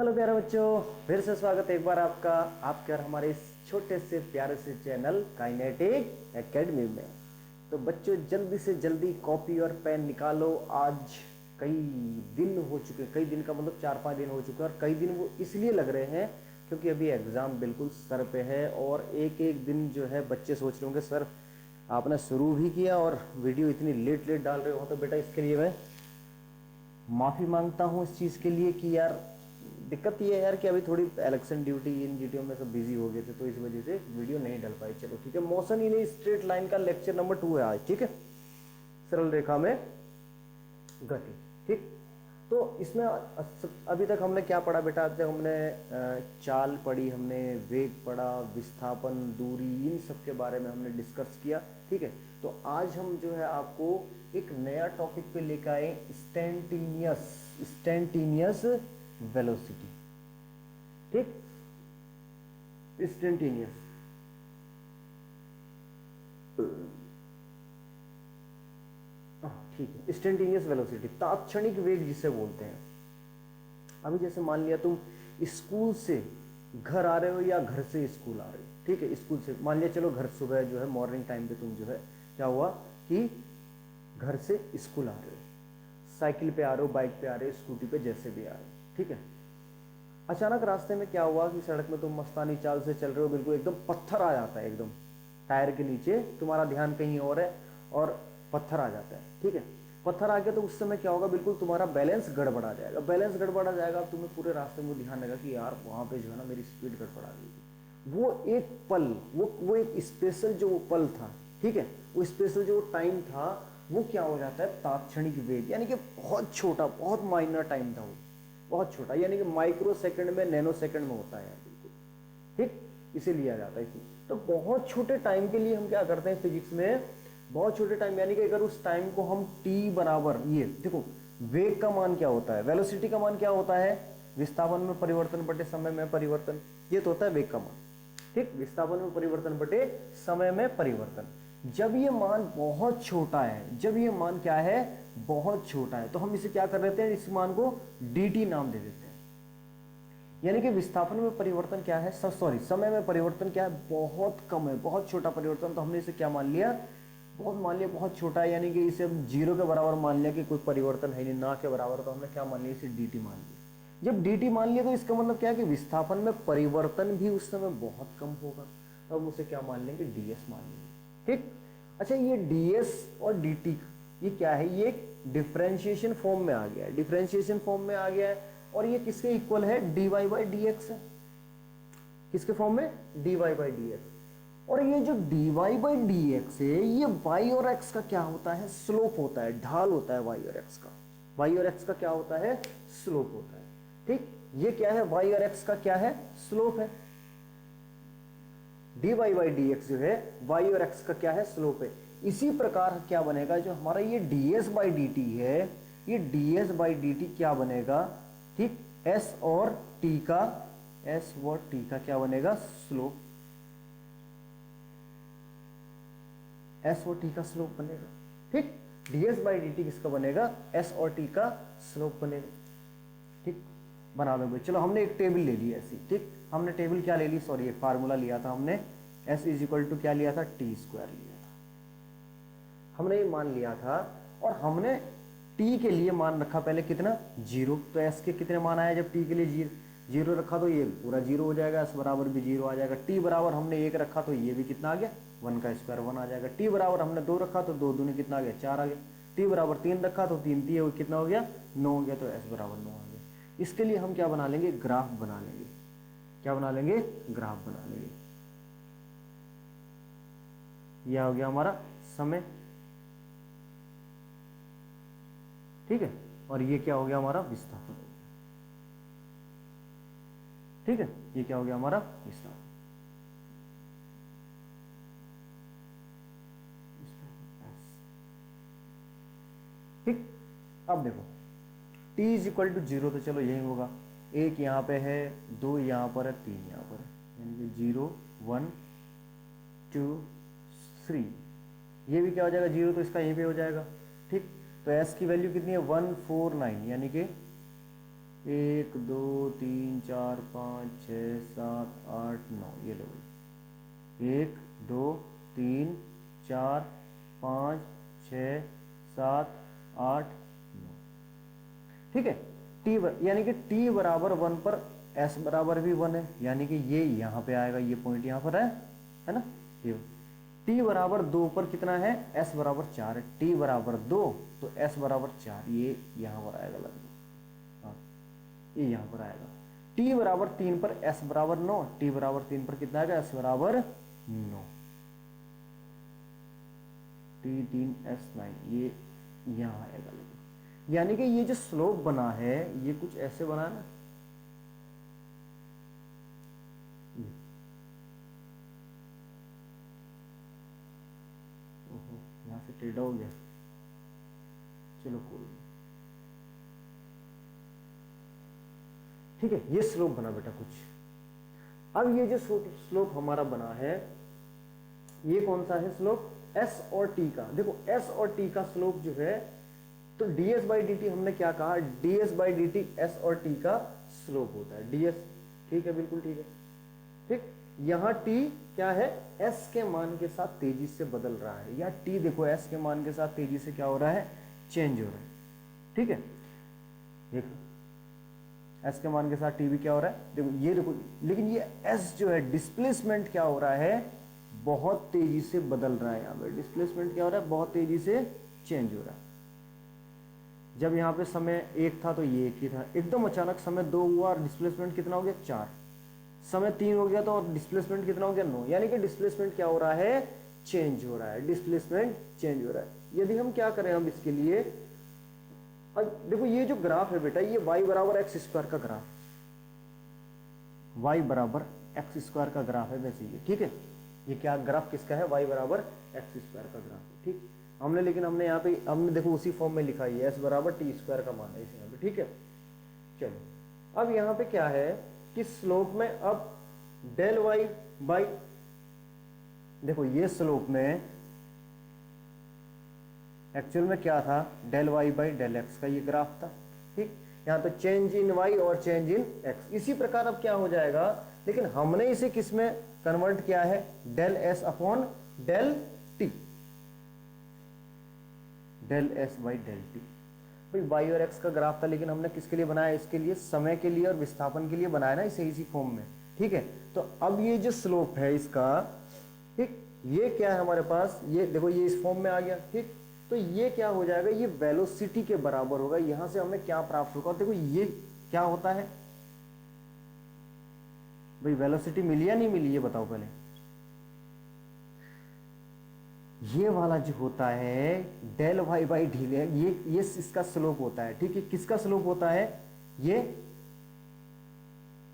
Hello प्यारे बच्चों, फिर से स्वागत है एक बार आपका आपके और हमारे इस छोटे से प्यारे से चैनल काइनेटिक एकेडमी में। तो बच्चों जल्दी से जल्दी कॉपी और पेन निकालो। आज कई दिन हो चुके, कई दिन का मतलब 4-5 दिन हो चुके हैं, और कई दिन वो इसलिए लग रहे हैं क्योंकि अभी एग्जाम बिल्कुल सर पे है। और एक एक दिन जो है बच्चे सोच रहे होंगे सर आपने शुरू भी किया और वीडियो इतनी लेट लेट डाल रहे हो। तो बेटा इसके लिए मैं माफ़ी मांगता हूँ इस चीज़ के लिए कि यार दिक्कत ये है यार कि अभी थोड़ी इलेक्शन ड्यूटी इन ड्यूटियों में सब बिजी हो गए थे, तो इस वजह से वीडियो नहीं डल पाई। चलो ठीक है, मोशन इन स्ट्रेट लाइन का लेक्चर नंबर 2 है आज। ठीक है, सरल रेखा में गति। ठीक, तो इसमें अभी तक हमने क्या पढ़ा बेटा? अब तक हमने चाल पढ़ी, हमने वेग पढ़ा, विस्थापन, दूरी, इन सब के बारे में हमने डिस्कस किया। ठीक है, तो आज हम जो है आपको एक नया टॉपिक पे लेकर आए, इंस्टेंटेनियस वेलोसिटी। ठीक, इंस्टेंटेनियस ठीक है, इंस्टेंटेनियस वेलोसिटी, तात्क्षणिक वेग जिसे बोलते हैं। अभी जैसे मान लिया तुम स्कूल से घर आ रहे हो या घर से स्कूल आ रहे हो। ठीक है, स्कूल से मान लिया, चलो घर सुबह जो है मॉर्निंग टाइम पे तुम जो है क्या हुआ कि घर से स्कूल आ रहे हो, साइकिल पे आ रहे हो, बाइक पे आ रहे हो, स्कूटी पे, जैसे भी आ रहे हो। ठीक है, अचानक रास्ते में क्या हुआ कि सड़क में तुम मस्तानी चाल से चल रहे हो, बिल्कुल एकदम पत्थर आ जाता है, एकदम टायर के नीचे तुम्हारा ध्यान कहीं और है और पत्थर आ जाता है। ठीक है, पत्थर आ गया तो उस समय क्या होगा, बिल्कुल तुम्हारा बैलेंस गड़बड़ा जाएगा। बैलेंस गड़बड़ा जाएगा, तुम्हें पूरे रास्ते में ध्यान रहेगा कि यार वहां पे जो है ना मेरी स्पीड गड़बड़ा गई। वो एक पल, वो एक स्पेशल जो वो पल था, ठीक है, वो स्पेशल जो टाइम था, वो क्या हो जाता है, तात्क्षणिक वेग, यानी कि बहुत छोटा, बहुत माइनर टाइम था वो, बहुत छोटा, यानी कि माइक्रो सेकंड में, नैनो सेकंड में होता है बिल्कुल। ठीक, इसे लिया जाता है इसमें। तो बहुत छोटे टाइम के लिए हम क्या करते हैं फिजिक्स में, बहुत छोटे टाइम, यानी कि अगर उस टाइम को हम t बराबर, ये देखो वेग का मान क्या होता है, वेलोसिटी का मान क्या होता है, विस्थापन में परिवर्तन बटे समय में परिवर्तन, ये तो होता है वेग का मान। ठीक, विस्थापन में परिवर्तन बटे समय में परिवर्तन। जब ये मान बहुत छोटा है, जब ये मान क्या है, बहुत छोटा है, तो हम इसे क्या कर देते हैं, इस मान को dt नाम दे देते हैं। यानी कि विस्थापन में परिवर्तन क्या है, सॉरी समय में परिवर्तन क्या है, बहुत कम है, बहुत छोटा परिवर्तन, तो हमने इसे क्या मान लिया, बहुत मान लिया, बहुत छोटा है, यानी कि इसे हम 0 के बराबर मान लिया कि कोई परिवर्तन है नहीं, ना के बराबर, तो हमने क्या मान लिया, इसे dt मान लिया। जब dt मान लिया तो इसका मतलब क्या है कि विस्थापन में परिवर्तन भी उस समय बहुत कम होगा, तो हम उसे क्या मान लेंगे, ds मान लेंगे। ठीक, अच्छा ये ds और dt ये क्या है, ये डिफरेंशिएशन फॉर्म में आ गया है, डिफरेंशिएशन फॉर्म में आ गया है, और ये किसके इक्वल है, dy बाई dx है, किसके फॉर्म में, dy बाई dx। और ये जो dy बाई dx है, ये y और x का क्या होता है, स्लोप होता है, ढाल होता है y और x का, y और x का क्या होता है, स्लोप होता है। ठीक, ये क्या है, y और x का क्या है, स्लोप है। dy बाई dx जो है y और x का क्या है, स्लोप है। इसी प्रकार क्या बनेगा, जो हमारा ये ds बाई dt है, ये ds बाई dt क्या बनेगा, ठीक, s और t का क्या बनेगा, स्लोप, s और t का स्लोप बनेगा। ठीक, ds बाई dt किसका बनेगा, s और t का स्लोप बनेगा। ठीक, बना लो भाई। चलो हमने एक टेबल ले ली ऐसी, ठीक, हमने टेबल क्या ले ली, सॉरी एक फार्मूला लिया था हमने, s इज इक्वल टू क्या लिया था, टी स्क्वायर लिया था, हमने ये मान लिया था। और हमने t के लिए मान रखा पहले कितना, 0, तो s के कितने मान आया, जब t के लिए 0 रखा तो ये पूरा 0 हो जाएगा, s बराबर भी 0 आ जाएगा। t बराबर हमने 1 रखा तो ये भी कितना आ गया, 1 का स्क्वायर 1 आ जाएगा। t बराबर हमने 2 रखा तो 2 दूनी कितना आ गया, 4 आ गया। t बराबर 3 रखा तो 3 3 कितना हो गया, 9 हो गया, तो s बराबर 9 आ गया। इसके लिए हम क्या बना लेंगे, ग्राफ बना लेंगे, क्या बना लेंगे, ग्राफ बना लेंगे। यह हो गया हमारा समय, ठीक है, और ये क्या हो गया, हमारा विस्थापन हो गया। ठीक है, ये क्या हो गया, हमारा विस्थापन। ठीक, अब देखो t इज इक्वल टू 0, तो चलो यही होगा, 1 यहाँ पे है, 2 यहाँ पर है, 3 यहाँ पर है, यानी कि 0 1 2 3, ये भी क्या हो जाएगा 0, तो इसका यहीं पे हो जाएगा। ठीक, तो s की वैल्यू कितनी है, 149, यानी कि 1 2 3 4 5 6 7 8 9, ये लो 1 2 3 4 5 6 7 8 9। ठीक है, टी यानी कि टी बराबर 1 पर एस बराबर भी 1 है, यानी कि ये यहाँ पे आएगा, ये पॉइंट यहाँ पर है ना। ये टी बराबर 2 पर कितना है, एस बराबर 4 है। टी बराबर 2 तो एस बराबर 4, ये यहाँ पर आएगा लगभग, हाँ ये यहाँ पर आएगा। टी बराबर 3 पर एस बराबर 9, टी बराबर 3 पर कितना आएगा, एस बराबर 9, टी 3 एस 9, ये यहाँ आएगा लगभग। यानी कि ये जो स्लोप बना है ये कुछ ऐसे बना है ना, यहाँ से टेढ़ा हो गया, चलो कोई नहीं। ठीक है, ये स्लोप बना बेटा कुछ। अब ये जो स्लोप हमारा बना है ये कौन सा है स्लोप, एस और टी का। देखो एस और टी का स्लोप जो है, तो ds बाई डी टी हमने क्या कहा, ds by d T S और टी का स्लोप होता है, ds। ठीक है, बिल्कुल ठीक है। ठीक, यहाँ t क्या है, s के मान के साथ तेजी से बदल रहा है, या t देखो s के मान के साथ तेजी से क्या हो रहा है, चेंज हो रहा है। ठीक है, देखो s के मान के साथ t भी क्या हो रहा है, देखो ये देखो, लेकिन ये s जो है डिस्प्लेसमेंट क्या हो रहा है, बहुत तेजी से बदल रहा है। यहाँ पे डिस्प्लेसमेंट क्या हो रहा है, बहुत तेजी से चेंज हो रहा है। जब यहाँ पे समय 1 था तो ये 1 ही था, एकदम अचानक समय 2 हुआ और डिस्प्लेसमेंट कितना हो गया, 4। समय 3 हो गया तो और डिस्प्लेसमेंट कितना हो गया, 9। यानी कि डिस्प्लेसमेंट क्या हो रहा है, चेंज हो रहा है, डिस्प्लेसमेंट चेंज हो रहा है। यदि हम क्या करें, हम इसके लिए, अब देखो ये जो ग्राफ है बेटा, ये y बराबर एक्स स्क्वायर का ग्राफ, y बराबर एक्स स्क्वायर का ग्राफ है वैसे ये। ठीक है, ये क्या ग्राफ किसका है, y बराबर एक्स स्क्वायर का ग्राफ है। ठीक, हमने लेकिन हमने यहाँ पे हमने देखो उसी फॉर्म में लिखा है, एस बराबर टी स्क्वायर का मान है इस यहाँ पे। ठीक है, चलो अब यहाँ पे क्या है कि स्लोप में अब डेल वाई बाई, देखो ये स्लोप में एक्चुअल में क्या था, del y by del x का ये ग्राफ था। ठीक, यहाँ पे चेंज इन वाई और चेंज इन एक्स। इसी प्रकार अब क्या हो जाएगा, लेकिन हमने इसे किस में कन्वर्ट किया है, del s upon del t, del s by del t. भाई वाई और एक्स का ग्राफ था, लेकिन हमने किसके लिए बनाया, इसके लिए, समय के लिए और विस्थापन के लिए बनाया ना इसे इसी फॉर्म में। ठीक है, तो अब ये जो स्लोप है इसका, ठीक, ये क्या है हमारे पास, ये देखो ये इस फॉर्म में आ गया। ठीक, तो ये क्या हो जाएगा, ये वेलोसिटी के बराबर होगा। यहां से हमें क्या प्राप्त होगा, देखो ये क्या होता है भाई, वेलोसिटी मिली या नहीं मिली, ये बताओ पहले। ये वाला जो होता है डेल वाई बाई डी, ये इसका स्लोप होता है। ठीक है, किसका स्लोप होता है, ये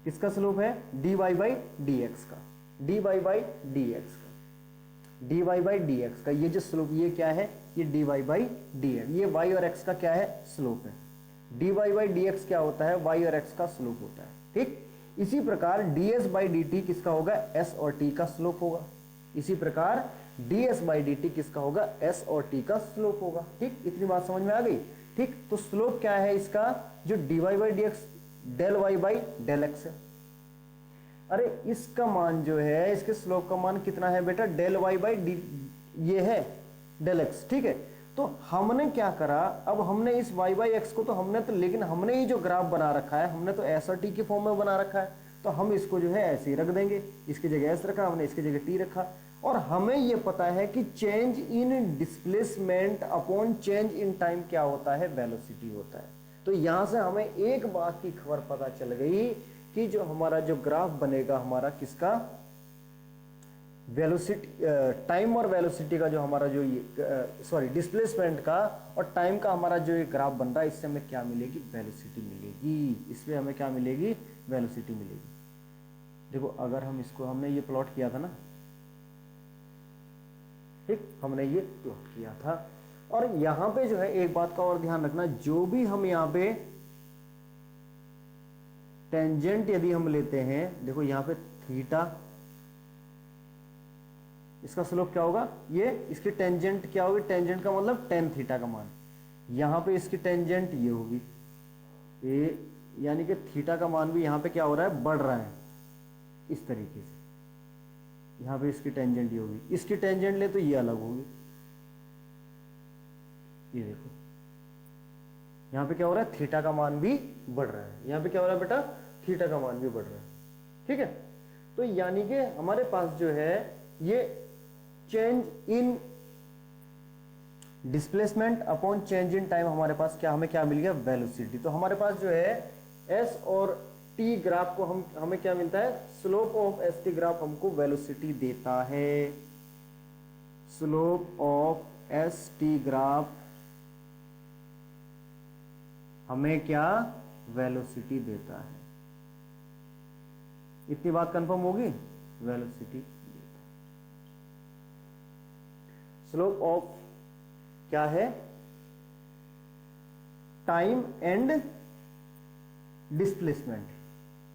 किसका स्लोप है, D Y by D x का, D Y by D x का, D Y by D x का। ये जो स्लोप, ये क्या है, ये D Y by D X, ये वाई और एक्स का क्या है, स्लोप है। D Y by D X क्या होता है, वाई और एक्स का स्लोप होता है। ठीक, इसी प्रकार D S by d T किसका होगा, एस और टी का स्लोप होगा। इसी प्रकार D S by d T किसका होगा, एस और टी का स्लोप होगा। ठीक, इतनी बात समझ में आ गई। ठीक, तो स्लोप क्या है इसका, जो d Y by D x del y by del x है। अरे इसका मान जो है, इसके स्लोप का मान कितना है बेटा, डेल वाई बाई डी, ये है डेल एक्स। ठीक है, तो हमने क्या करा, अब हमने इस वाई बाई एक्स को तो हमने तो, लेकिन हमने ये जो ग्राफ बना रखा है, हमने तो एस और टी के फॉर्म में बना रखा है, तो हम इसको जो है ऐसे ही रख देंगे। इसकी जगह एस रखा हमने, इसकी जगह टी रखा। और हमें ये पता है कि change in displacement upon change in time क्या होता है, वेलोसिटी होता है। तो यहां से हमें एक बात की खबर पता चल गई कि जो हमारा जो ग्राफ बनेगा हमारा किसका, वेलोसिटी, टाइम और वेलोसिटी का जो हमारा जो ये सॉरी डिस्प्लेसमेंट का और टाइम का हमारा जो ये ग्राफ बन रहा है, इससे हमें क्या मिलेगी, वेलोसिटी मिलेगी। इसमें हमें क्या मिलेगी, वेलोसिटी मिलेगी। देखो अगर हम इसको, हमने ये प्लॉट किया था ना, ठीक, हमने ये प्लॉट किया था। और यहां पे जो है एक बात का और ध्यान रखना, जो भी हम यहां पे टेंजेंट यदि हम लेते हैं, देखो यहां पे थीटा, इसका स्लोप क्या होगा, ये इसकी टेंजेंट क्या होगी, टेंजेंट का मतलब टेन थीटा का मान। यहां पे इसकी टेंजेंट ये होगी, यानी कि थीटा का मान भी यहाँ पे क्या हो रहा है, बढ़ रहा है इस तरीके से। यहाँ पे इसकी टेंजेंट ये होगी, इसकी टेंजेंट ले तो ये अलग होगी। ये देखो यहाँ पे क्या हो रहा है, थीटा का मान भी बढ़ रहा है। यहाँ पे क्या हो रहा है बेटा, थीटा का मान भी बढ़ रहा है। ठीक है, तो यानी कि हमारे पास जो है ये change in displacement upon change in time, हमारे पास क्या, हमें क्या मिल गया, वेलोसिटी। तो हमारे पास जो है एस और टी ग्राफ को हमें क्या मिलता है, slope of S T graph हमको वेलोसिटी देता है। Slope of S T graph हमें क्या, वेलोसिटी देता है। इतनी बात कंफर्म होगी, वेलोसिटी देता है। स्लोप ऑफ क्या है, टाइम एंड डिस्प्लेसमेंट।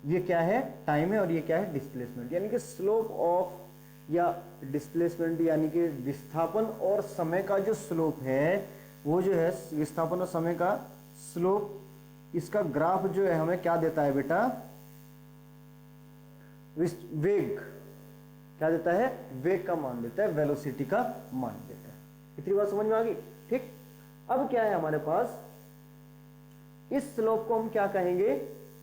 ये क्या है, टाइम है, और ये क्या है, डिस्प्लेसमेंट। यानी कि स्लोप ऑफ या डिस्प्लेसमेंट यानी कि विस्थापन और समय का जो स्लोप है, वो जो है विस्थापन और समय का स्लोप, इसका ग्राफ जो है हमें क्या देता है बेटा, वेग क्या देता है, वेग का मान देता है, वेलोसिटी का मान देता है। इतनी बात समझ में आ गई। ठीक, अब क्या है हमारे पास, इस स्लोप को हम क्या कहेंगे,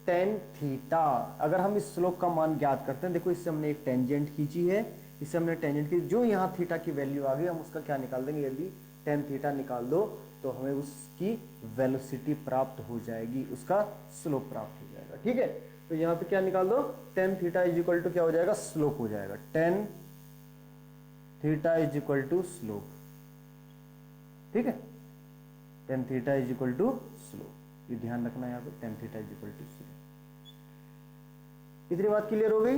टेन थीटा। अगर हम इस स्लोप का मान ज्ञात करते हैं, देखो इससे हमने एक टेंजेंट खींची है, इससे हमने टेंजेंट की, जो यहाँ थीटा की वैल्यू आ गई हम उसका क्या निकाल देंगे, यदि टेन थीटा निकाल दो तो हमें उसकी वेलोसिटी प्राप्त हो जाएगी, उसका स्लोप प्राप्त हो जाएगा। ठीक है, तो यहाँ पे क्या निकाल दो, tan theta is equal to क्या हो जाएगा, स्लोप हो जाएगा। Tan theta is equal to slope. ठीक है, tan theta is equal to slope, ये ध्यान रखना है यहाँ पे, tan theta is equal to slope. इतनी बात क्लियर हो गई,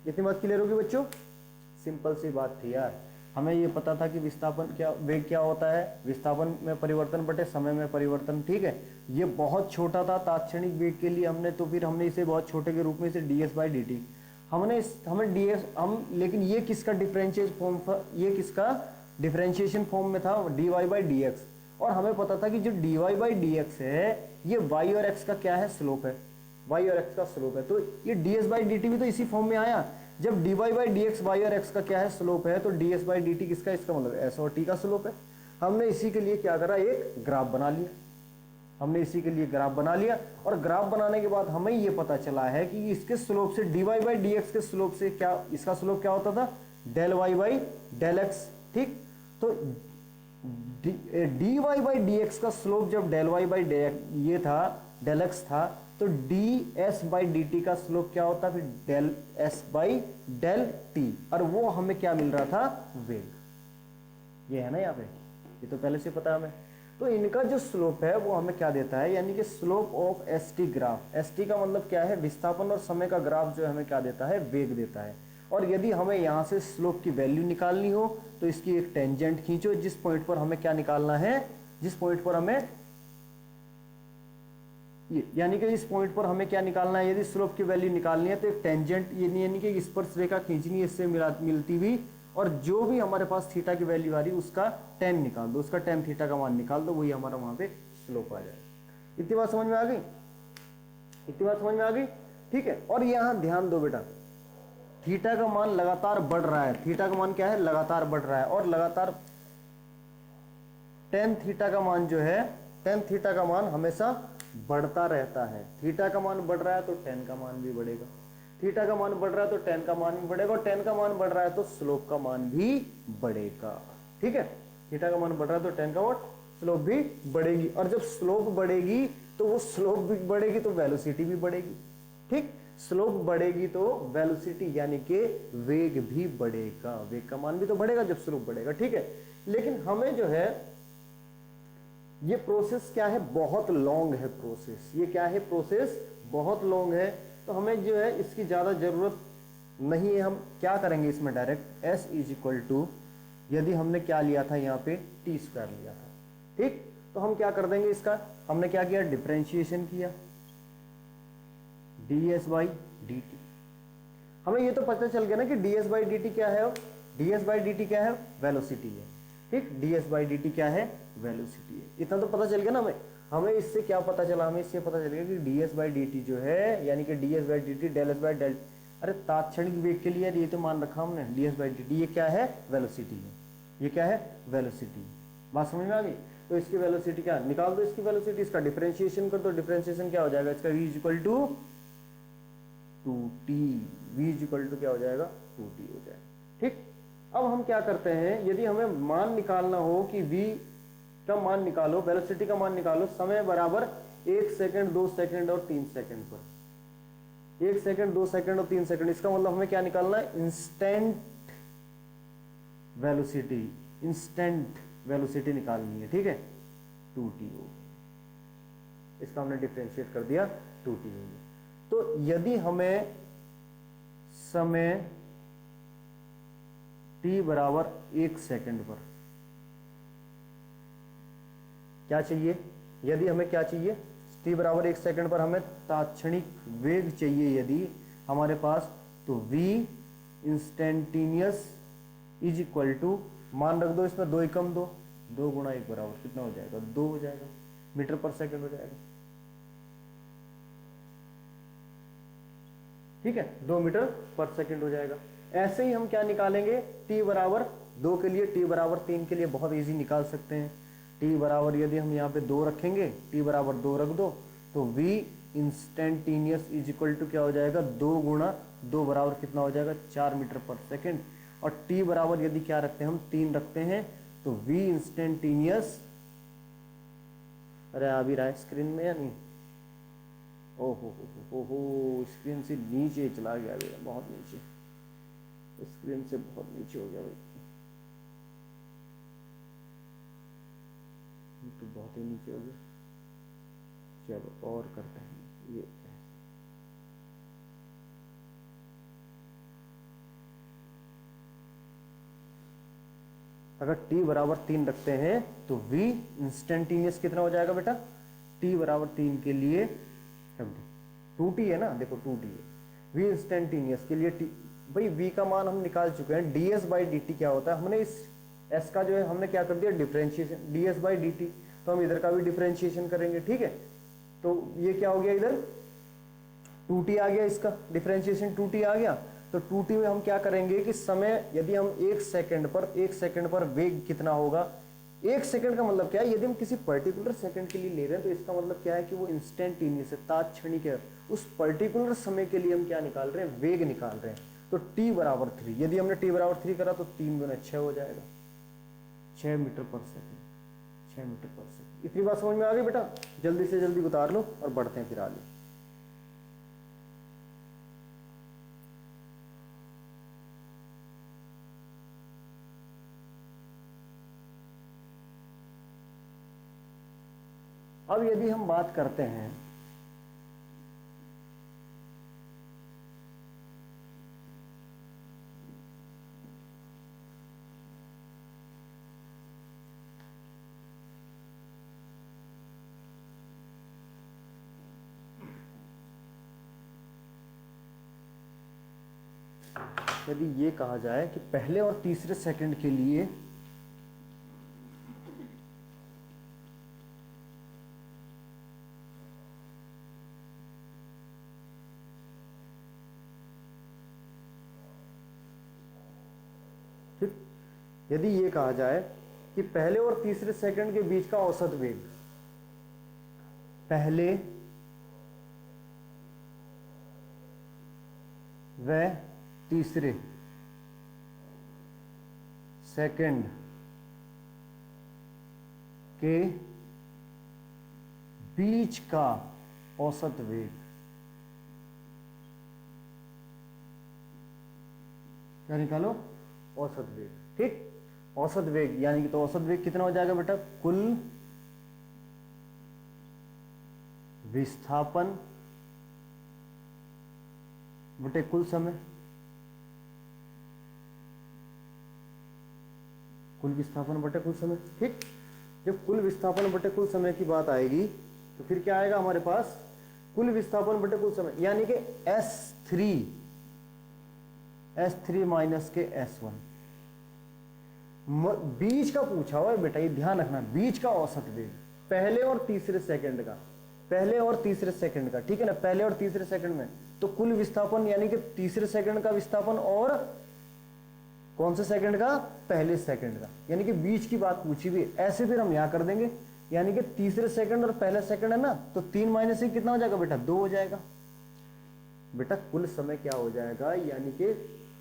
इतनी बात क्लियर होगी बच्चों, सिंपल सी बात थी यार। हमें ये पता था कि विस्थापन क्या, वेग क्या होता है, विस्थापन में परिवर्तन बटे समय में परिवर्तन। ठीक है, ये बहुत छोटा था तात्क्षणिक वेग के लिए, हमने तो फिर हमने इसे बहुत छोटे के रूप में इसे ds बाई डी टी हमें ds लेकिन ये किसका डिफरेंशिएशन फॉर्म, ये किसका डिफरेंशिएशन फॉर्म में था, dy बाई डी एक्स। और हमें पता था कि जो dy बाई डी एक्स है ये y और x का क्या है, स्लोप है, y और x का स्लोप है। तो ये ds बाई डी टी भी तो इसी फॉर्म में आया, जब dy by D x y और x का क्या है, स्लोप है, तो ds बाई डी टी किसका, इसका मतलब s और t का स्लोप है। हमने इसी के लिए क्या करा, एक ग्राफ बना लिया, हमने इसी के लिए ग्राफ बना लिया। और ग्राफ बनाने के बाद हमें ये पता चला है कि इसके स्लोप से dy बाई डी एक्स के स्लोप से क्या, इसका स्लोप क्या होता था, del y by del x। ठीक, तो dy बाई डी एक्स का स्लोप जब डेल y बाई ये था, डेल x था, तो ds बाई डी टी का स्लोप क्या होता, फिर del s by del t, और वो हमें क्या मिल रहा था, वेग। ये है ना यहाँ पे, ये तो पहले से पता है हमें। तो इनका जो स्लोप है वो हमें क्या देता है, यानी कि slope of S T graph, S T का मतलब क्या है, विस्थापन और समय का ग्राफ जो हमें क्या देता है, वेग देता है। और यदि हमें यहाँ से स्लोप की वैल्यू निकालनी हो तो इसकी एक टेंजेंट खींचो, जिस पॉइंट पर हमें क्या निकालना है, जिस पॉइंट पर हमें यानी कि इस पॉइंट पर हमें क्या निकालना है, यदि स्लोप की वैल्यू निकालनी है तो एक टेंजेंट यानी कि स्पर्श रेखा खींचनी है, इससे मिलती हुई, और जो भी हमारे पास थीटा की वैल्यू आ रही है उसका टेन निकाल दो, उसका टेन थीटा का मान निकाल दो, वही हमारा वहां पे स्लोप आ जाएगा। इतनी बात समझ में आ गई, इतनी बात समझ में आ गई। ठीक है, और यहां ध्यान दो बेटा, थीटा का मान लगातार बढ़ रहा है, थीटा का मान क्या है, लगातार बढ़ रहा है, और लगातार टेन थीटा का मान जो है, टेन थीटा का मान हमेशा बढ़ता रहता है। थीटा का मान बढ़ रहा है तो टेन का मान भी बढ़ेगा, थीटा का मान बढ़ रहा है तो टेन का मान भी बढ़ेगा, और टेन का मान बढ़ रहा है तो स्लोप का मान भी बढ़ेगा। ठीक है, थीटा का मान बढ़ रहा है तो टेन का मान, स्लोप भी बढ़ेगी, और जब स्लोप बढ़ेगी तो वो स्लोप भी बढ़ेगी तो वेलोसिटी भी बढ़ेगी। ठीक, स्लोप बढ़ेगी तो वेलोसिटी यानी कि वेग भी बढ़ेगा, वेग का मान भी तो बढ़ेगा जब स्लोप बढ़ेगा। ठीक है, लेकिन हमें जो है ये प्रोसेस क्या है, बहुत लॉन्ग है प्रोसेस, ये क्या है, प्रोसेस बहुत लॉन्ग है, तो हमें जो है इसकी ज्यादा जरूरत नहीं है। हम क्या करेंगे इसमें, direct s is equal to, यदि हमने क्या लिया था यहाँ पे टी स्क्वायर लिया था, ठीक, तो हम क्या कर देंगे इसका, हमने क्या किया, डिफरेंशिएशन किया, ds बाई डी टी। हमें ये तो पता चल गया ना कि ds बाई डी टी क्या है, ds बाई डी टी क्या है, वेलोसिटी है। ठीक, ds बाई dt क्या है, वेलोसिटी है। इतना तो पता चल गया ना हमें इससे क्या पता चला, हमें इससे पता चल गया कि ds बाई dt जो है, यानी कि ds by dt del s by del, अरे तात्क्षणिक वेग के लिए ये तो मान रखा हमने ds बाई dt, ये क्या है, वेलोसिटी है, ये क्या है, वेलोसिटी। बात समझ में आ गई। तो इसकी वेलोसिटी क्या, निकाल दो इसकी वेलोसिटी, इसका डिफरेंशिएशन कर दो, डिफरेंशिएशन क्या हो जाएगा इसका, v equal to 2t, v equal to क्या हो जाएगा, 2t हो जाएगा। ठीक, अब हम क्या करते हैं, यदि हमें मान निकालना हो कि v का मान निकालो, वेलोसिटी का मान निकालो समय बराबर 1 सेकंड 2 सेकंड और 3 सेकंड पर, 1 सेकंड 2 सेकंड और 3 सेकंड, इसका मतलब हमें क्या निकालना है, इंस्टेंट वेलोसिटी, इंस्टेंट वेलोसिटी निकालनी है। ठीक है, 2t हो, इसका हमने डिफरेंशिएट कर दिया, 2t हो गया। तो यदि हमें समय t बराबर 1 सेकंड पर क्या चाहिए, यदि हमें क्या चाहिए, t बराबर 1 सेकंड पर हमें तात्क्षणिक वेग चाहिए यदि हमारे पास, तो v instantaneous is equal to, मान रख दो इसमें 2 एकम 2 गुणा 1 बराबर कितना हो जाएगा, 2 हो जाएगा, मीटर पर सेकंड हो जाएगा। ठीक है, 2 मीटर पर सेकंड हो जाएगा। ऐसे ही हम क्या निकालेंगे, t बराबर 2 के लिए, t बराबर 3 के लिए बहुत इजी निकाल सकते हैं। t बराबर यदि हम यहाँ पे 2 रखेंगे, t बराबर 2 रख दो, तो v instantaneous is equal to क्या हो जाएगा, 2 गुणा 2 बराबर कितना हो जाएगा, 4 मीटर पर सेकंड। और t बराबर यदि क्या रखते हैं हम, 3 रखते हैं, तो v इंस्टेंटेनियस, अरे आ भी रहा है स्क्रीन में या नहीं, ओहो स्क्रीन से नीचे चला गया भैया, बहुत नीचे, स्क्रीन से बहुत नीचे हो गया भाई, तो बहुत ही नीचे हो गया। चलो और करते हैं, ये अगर t बराबर 3 रखते हैं तो v इंस्टेंटेनियस कितना हो जाएगा बेटा, t बराबर 3 के लिए 2t है ना, देखो 2t है, v इंस्टेंटेनियस के लिए t, भाई v का मान हम निकाल चुके हैं, ds बाई dt क्या होता है, हमने इस s का जो है हमने क्या कर दिया, डिफरेंशिएशन, ds बाई dt, तो हम इधर का भी डिफरेंशिएशन करेंगे। ठीक है, तो ये क्या हो गया, इधर 2t आ गया, इसका डिफरेंशिएशन 2t आ गया। तो 2t में हम क्या करेंगे कि समय, यदि हम 1 सेकंड पर वेग कितना होगा, 1 सेकंड का मतलब क्या है, यदि हम किसी पर्टिकुलर सेकंड के लिए ले रहे हैं तो इसका मतलब क्या है कि वो इंस्टेंटेनियस है, तात्क्षणिक है, उस पर्टिकुलर समय के लिए हम क्या निकाल रहे हैं, वेग निकाल रहे हैं। तो t बराबर 3, यदि हमने t बराबर 3 करा तो 3 गुना 6 हो जाएगा, 6 मीटर पर सेकंड, 6 मीटर पर सेकंड। इतनी बात समझ में आ गई बेटा, जल्दी से जल्दी उतार लो और बढ़ते हैं फिर आगे। अब यदि हम बात करते हैं यदि ये कहा जाए कि पहले और तीसरे सेकंड के लिए यदि ये कहा जाए कि पहले और तीसरे सेकंड के बीच का औसत वेग, पहले व तीसरे सेकंड के बीच का औसत वेग, क्या निकालो, औसत वेग। ठीक, औसत वेग यानी कि, तो औसत वेग कितना हो जाएगा बेटा, कुल विस्थापन बटे कुल समय, कुल विस्थापन बटे कुल समय। ठीक, जब कुल विस्थापन बटे कुल समय की बात आएगी तो फिर क्या आएगा हमारे पास, कुल विस्थापन बटे कुल समय, यानी कि S3 माइनस के S1, बीच का पूछा हुआ है बेटा, ये ध्यान रखना, बीच का औसत वेग पहले और तीसरे सेकंड का, पहले और तीसरे सेकंड का, ठीक है ना, पहले और तीसरे सेकंड में। तो कुल विस्थापन यानी कि तीसरे सेकंड का विस्थापन और कौन से सेकंड का, पहले सेकंड का, यानी कि बीच की बात पूछी हुई। ऐसे फिर हम यहां कर देंगे, यानी कि तीसरे सेकंड और पहला सेकंड है ना, तो 3 माइनस 1 कितना हो जाएगा बेटा, 2 हो जाएगा। बेटा कुल समय क्या हो जाएगा, यानी कि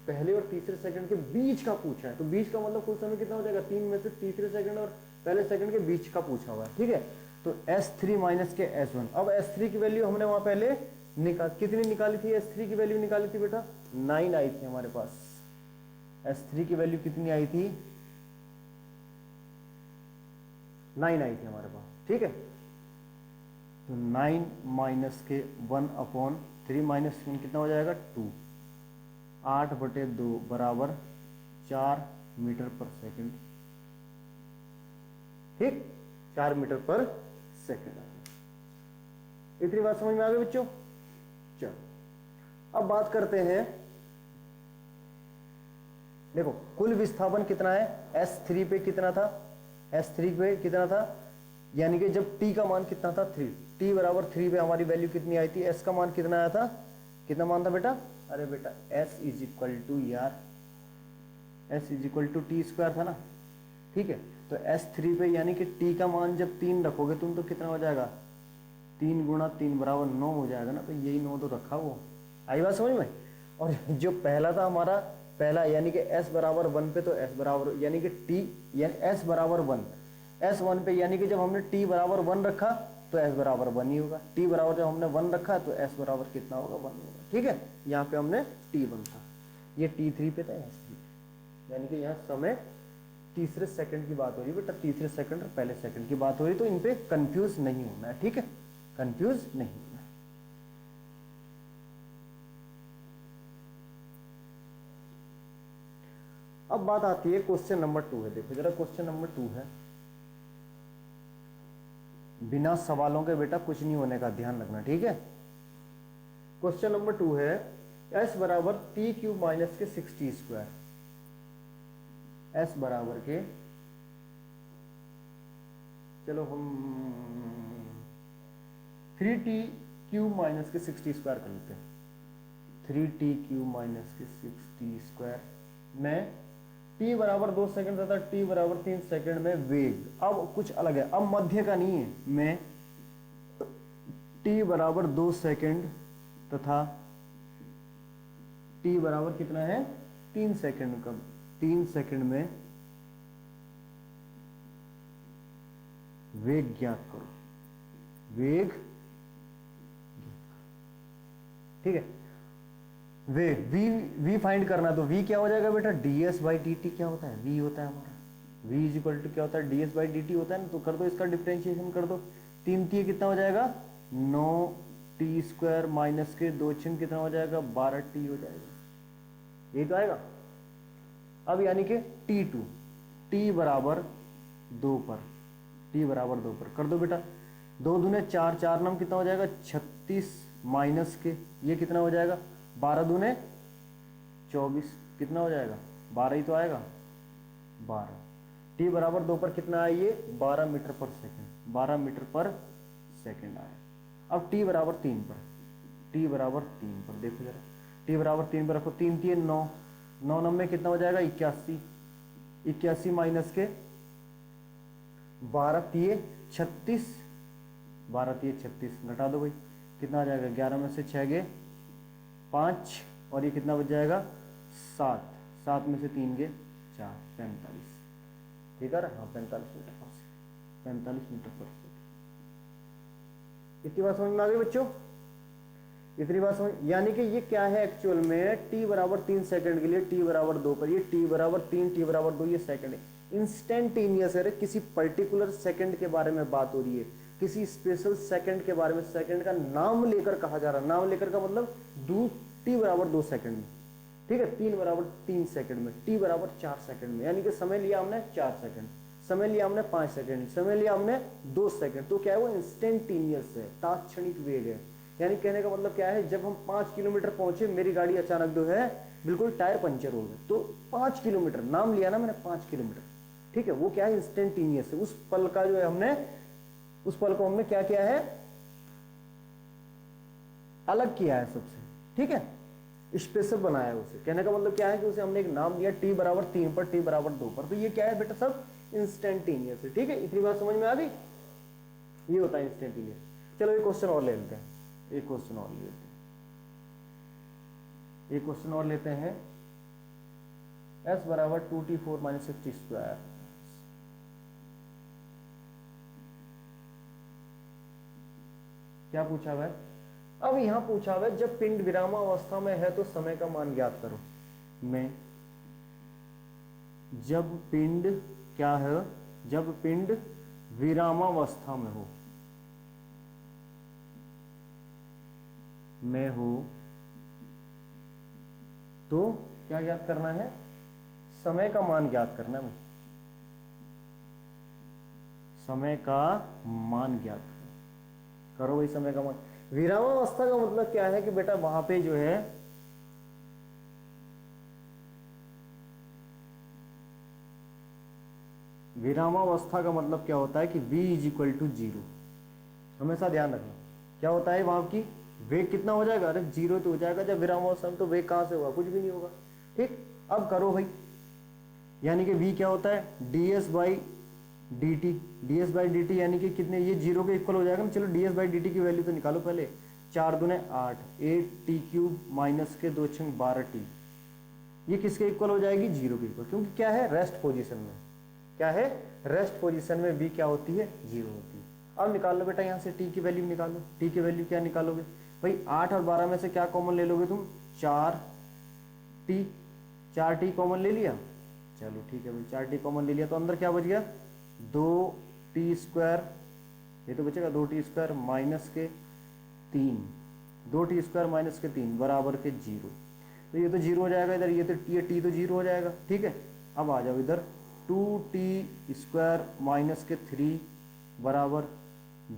पहले और तीसरे सेकंड के बीच का पूछा है, तो बीच का मतलब कुल समय कितना हो जाएगा, 3 में से तीसरे सेकंड और पहले सेकंड के बीच का पूछा हुआ है, ठीक है। तो S3 माइनस के S1, अब S3 की वैल्यू हमने वहां पहले कितनी निकाली थी, S3 की वैल्यू निकाली थी बेटा 9 आई थी हमारे पास। S3 की वैल्यू कितनी आई थी, 9 आई थी हमारे पास, ठीक है। तो 9 माइनस के 1/3 माइनस 1 कितना हो जाएगा, 2, 8/2 बराबर 4 मीटर पर सेकंड, ठीक, 4 मीटर पर सेकंड। इतनी बात समझ में आ गई बच्चों। चलो अब बात करते हैं, देखो कुल विस्थापन कितना है, S3 पे कितना था, S3 पे कितना था, यानी कि जब t का मान कितना था 3, t बराबर 3 पे हमारी वैल्यू कितनी आई थी, s का मान कितना आया था, कितना मान था बेटा, अरे बेटा s इज इक्वल टू यार, s is equal to t square था ना, ठीक है। तो S3 पे यानी कि t का मान जब 3 रखोगे तुम तो कितना हो जाएगा, 3 गुणा 3 बराबर 9 हो जाएगा ना, तो यही 9 तो रखा वो, आई बात समझ में। और जो पहला था हमारा, पहला यानी कि s बराबर 1 पे, तो s बराबर यानी कि t यानी s बराबर 1, S1 पे यानी कि जब हमने t बराबर 1 रखा तो s बराबर 1 ही होगा, t बराबर जब हमने 1 रखा तो s बराबर कितना होगा, 1 होगा, ठीक है। यहाँ पे हमने t1 था, ये t3 पे था, S3, यानी कि यहाँ समय तीसरे सेकंड की बात हो रही है बेटा, तीसरे सेकंड और पहले सेकंड की बात हो रही, तो इन पे कंफ्यूज नहीं होना है, ठीक है, कंफ्यूज नहीं होना है। अब बात आती है क्वेश्चन नंबर 2 है, देखो जरा क्वेश्चन नंबर 2 है, बिना सवालों के बेटा कुछ नहीं होने का, ध्यान रखना, ठीक है। क्वेश्चन नंबर 2 है, s बराबर टी क्यूब माइनस के 60 स्क्वायर, s बराबर के, चलो हम 3t क्यूब माइनस के 60 स्क्वायर कर लेते हैं, 3t क्यूब माइनस के 60 स्क्वायर में t बराबर 2 सेकंड तथा t बराबर 3 सेकंड में वेग, अब कुछ अलग है, अब मध्य का नहीं है, मैं t बराबर 2 सेकंड तथा t बराबर कितना है 3 सेकंड का, 3 सेकंड में वेग ज्ञात करो, वेग, ठीक है। वेग v फाइंड करना, तो v क्या हो जाएगा बेटा, ds बाई डी टी, क्या होता है, v होता है हमारा, v इज इक्वल टू क्या होता है, ds बाई डी टी होता है ना, तो कर दो इसका डिफरेंशिएशन कर दो, 3 t कितना हो जाएगा 9t स्क्वायर माइनस के 2 चिन्ह कितना हो जाएगा 12t हो जाएगा, ये तो आएगा। अब यानी कि t2, t बराबर 2 पर, t बराबर 2 पर कर दो बेटा, 2 दूने 4, 4 नम कितना हो जाएगा 36 माइनस के ये कितना हो जाएगा 12 दूने 24, कितना हो जाएगा 12 ही तो आएगा 12, t बराबर 2 पर कितना आया ये 12 मीटर पर सेकंड, 12 मीटर पर सेकंड आया। अब t बराबर 3 पर, t बराबर 3 पर देखो जरा, t बराबर 3 पर रखो, 3 3 9, 9 नंबर कितना हो जाएगा 81, 81 माइनस के 12 3 36, 12 3 36 घटा दो भाई, कितना आ जाएगा 11 में से 6 गए 5, और ये कितना बच जाएगा 7, 7 में से 3 गए 4, 45, ठीक है, हाँ 45 मीटर पर सेकंड, 45 मीटर पर सेकंड। इतनी बात समझ में आ गई बच्चों, इतनी बात समझ, यानी कि ये क्या है एक्चुअल में, t बराबर 3 सेकंड के लिए t बराबर 2 पर, ये t बराबर 3 t बराबर 2 ये सेकंड है, इंस्टेंटेनियस है, किसी पर्टिकुलर सेकंड के बारे में बात हो रही है, किसी स्पेशल सेकंड के बारे में, सेकंड का नाम लेकर कहा जा रहा है, नाम लेकर का मतलब t बराबर 2 सेकंड में, ठीक है, 3 बराबर 3 सेकंड में, t बराबर 4 सेकंड में, यानी कि समय लिया हमने 4 सेकंड, समय लिया हमने 5 सेकंड, समय लिया हमने 2 सेकंड, तो क्या है वो इंस्टेंटेनियस है, तात्क्षणिक वेग है। यानी कहने का मतलब क्या है, जब हम 5 किलोमीटर पहुंचे, मेरी गाड़ी अचानक जो है बिल्कुल टायर पंचर हो गए, तो 5 किलोमीटर नाम लिया ना मैंने, 5 किलोमीटर, ठीक है, वो क्या है, इंस्टेंटेनियस है। उस पल का जो है हमने, उस पल को हमने क्या किया है, अलग किया है सबसे, ठीक है, स्पेशल बनाया है उसे। कहने का मतलब क्या है कि उसे हमने एक नाम दिया t बराबर 3 पर, t बराबर 2 पर, तो ये क्या है बेटा, सब इंस्टेंटेनियस है, ठीक है। इतनी बात समझ में आ गई, ये होता है इंस्टेंटेनियस। चलो एक क्वेश्चन और ले लेते हैं, एक क्वेश्चन और ले लेते हैं, एक क्वेश्चन और लेते हैं। s बराबर 2t4 माइनस 6t स्क्वायर, क्या पूछा हुआ है? अब यहां पूछा हुआ है, जब पिंड विरामावस्था में है तो समय का मान ज्ञात करो। में जब पिंड क्या है, जब पिंड विरामावस्था में हो, में हो तो क्या ज्ञात करना है, समय का मान ज्ञात करना है, समय का मान ज्ञात करो भाई, समय का मान। विरामावस्था का मतलब क्या है कि बेटा वहां पे जो है विरामावस्था का मतलब क्या होता है कि v इज इक्वल टू 0, हमेशा ध्यान रखना। क्या होता है वहां की, वेग कितना हो जाएगा, अरे 0 तो हो जाएगा जब विरामावस्था में, तो वेग कहां से होगा, कुछ भी नहीं होगा, ठीक। अब करो भाई, यानी कि v क्या होता है, ds by d T, D S by d T, यानी कि कितने, ये 0 के इक्वल हो जाएगा ना। चलो D S by d T की वैल्यू तो निकालो पहले, 4 दूने 8, 8t³ माइनस के 2 छंग 12t, ये किसके इक्वल हो जाएगी, 0 के इक्वल, क्योंकि क्या है, रेस्ट पोजीशन में, क्या है, रेस्ट पोजीशन में v क्या होती है, 0 होती है। अब निकाल लो बेटा यहाँ से t की वैल्यू निकालो, t की वैल्यू क्या निकालोगे भाई, 8 और 12 में से क्या कॉमन ले लोगे तुम, 4t, 4t कॉमन ले लिया, चलो ठीक है भाई, 4t कॉमन ले लिया, तो अंदर क्या बच गया, 2t स्क्वायर, ये तो बचेगा 2t स्क्वायर माइनस के 3, 2t स्क्वायर माइनस के 3 बराबर के 0, तो ये तो 0 हो जाएगा इधर, ये t तो 0 हो जाएगा, ठीक है। अब आ जाओ इधर, 2t स्क्वायर माइनस के 3 बराबर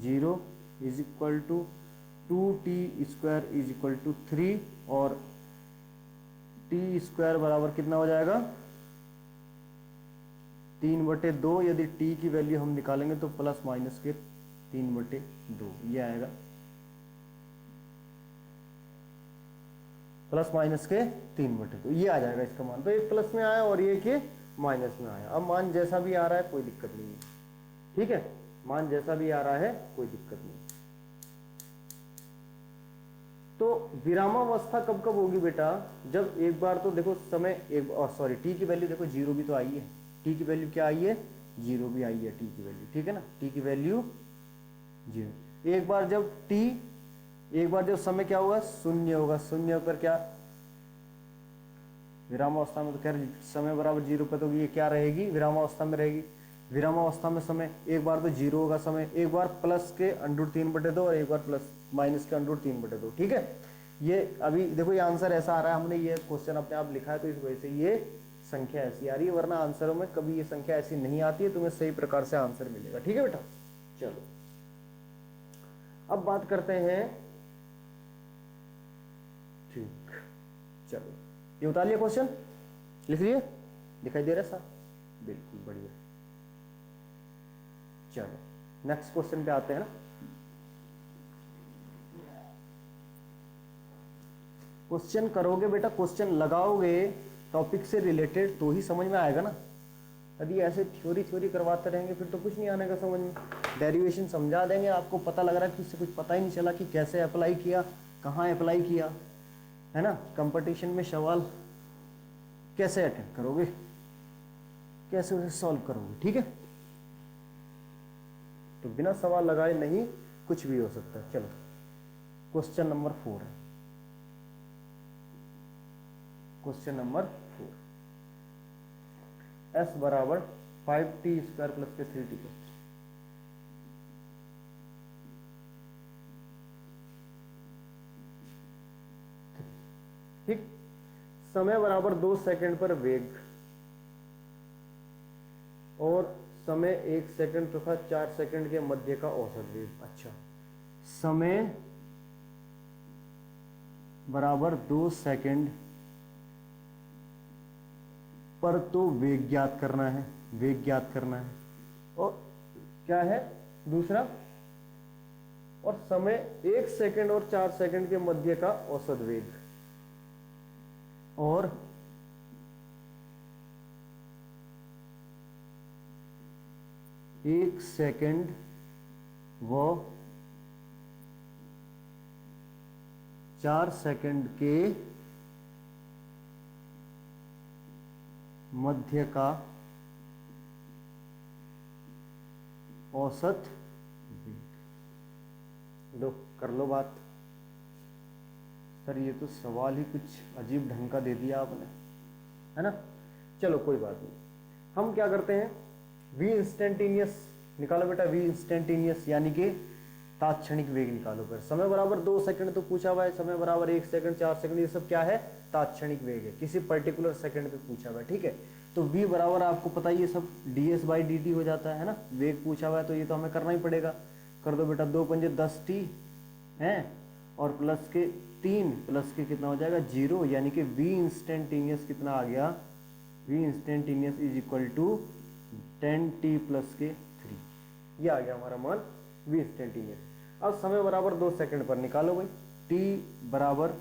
0 is equal to 2t square is equal to 3, और t स्क्वायर बराबर कितना हो जाएगा, 3/2, यदि t की वैल्यू हम निकालेंगे तो प्लस माइनस के 3/2, ये आएगा, प्लस माइनस के 3/2, ये आ जाएगा इसका मान। तो एक प्लस में आया और ये के माइनस में आया। अब मान जैसा भी आ रहा है कोई दिक्कत नहीं है, ठीक है, मान जैसा भी आ रहा है कोई दिक्कत नहीं। तो विरामावस्था कब कब होगी बेटा, जब एक बार तो देखो समय, एक सॉरी t की वैल्यू देखो 0 भी तो आई है, t की वैल्यू क्या आई है, 0 भी आई है t की वैल्यू, ठीक है ना, t की वैल्यू 0। एक बार जब t, एक बार जब समय क्या होगा, 0 होगा, 0 पर क्या, विरामावस्था में तो खैर समय बराबर 0 पर, तो ये क्या रहेगी, विरामावस्था में रहेगी। विरामावस्था में समय एक बार तो 0 होगा समय, एक बार प्लस के √3/2 और एक बार प्लस माइनस के √3/2, ठीक है। ये अभी देखो ये आंसर ऐसा आ रहा है, हमने ये क्वेश्चन अपने आप लिखा है तो इस वजह से ये संख्या ऐसी आ रही है, वरना आंसरों में कभी ये संख्या ऐसी नहीं आती है, तुम्हें सही प्रकार से आंसर मिलेगा, ठीक है बेटा। चलो अब बात करते हैं, ठीक, चलो ये उतार लिया क्वेश्चन, लिख लिए, दिखाई दे रहा है साहब, बिल्कुल बढ़िया। चलो नेक्स्ट क्वेश्चन पे आते हैं ना। क्वेश्चन करोगे बेटा, क्वेश्चन लगाओगे टॉपिक से रिलेटेड तो ही समझ में आएगा ना। यदि ऐसे थ्योरी थ्योरी करवाते रहेंगे फिर तो कुछ नहीं आने का समझ में। डेरिवेशन समझा देंगे, आपको पता लग रहा है कि इससे कुछ पता ही नहीं चला कि कैसे अप्लाई किया, कहाँ अप्लाई किया, है ना। कंपटीशन में सवाल कैसे अटेंड करोगे, कैसे उसे सॉल्व करोगे, ठीक है। तो बिना सवाल लगाए नहीं कुछ भी हो सकता है। चलो क्वेश्चन नंबर 4 है, क्वेश्चन नंबर 4, s बराबर 5t स्क्वायर प्लस के 3t को, ठीक। समय बराबर 2 सेकंड पर वेग और समय 1 सेकंड तथा 4 सेकंड के मध्य का औसत वेग। अच्छा, समय बराबर 2 सेकंड पर तो वेग ज्ञात करना है, वेग ज्ञात करना है। और क्या है दूसरा, और समय 1 सेकंड और 4 सेकंड के मध्य का औसत वेग, और एक सेकंड व 4 सेकंड के मध्य का औसत वेग। लो कर लो बात। सर ये तो सवाल ही कुछ अजीब ढंग का दे दिया आपने, है ना। चलो कोई बात नहीं, हम क्या करते हैं, v इंस्टेंटेनियस निकालो बेटा, v इंस्टेंटेनियस यानी कि तात्क्षणिक वेग निकालो। फिर समय बराबर 2 सेकंड तो पूछा हुआ है, समय बराबर 1 सेकंड 4 सेकंड, ये सब क्या है, तात्क्षणिक वेग है, किसी पर्टिकुलर सेकंड पे पूछा हुआ है, ठीक है। तो v बराबर आपको पता ही है सब ds/dt हो जाता है ना, वेग पूछा हुआ है तो ये तो हमें करना ही पड़ेगा। कर दो बेटा, 2 पंजे 10t है, और प्लस के 3 प्लस के कितना हो जाएगा 0, यानी कि v इंस्टेंटेनियस कितना आ गया, v instantaneous is equal to 10t plus के 3, ये आ गया हमारा मान v इंस्टेंटेनियस। अब समय बराबर 2 सेकंड पर निकालो भाई, t बराबर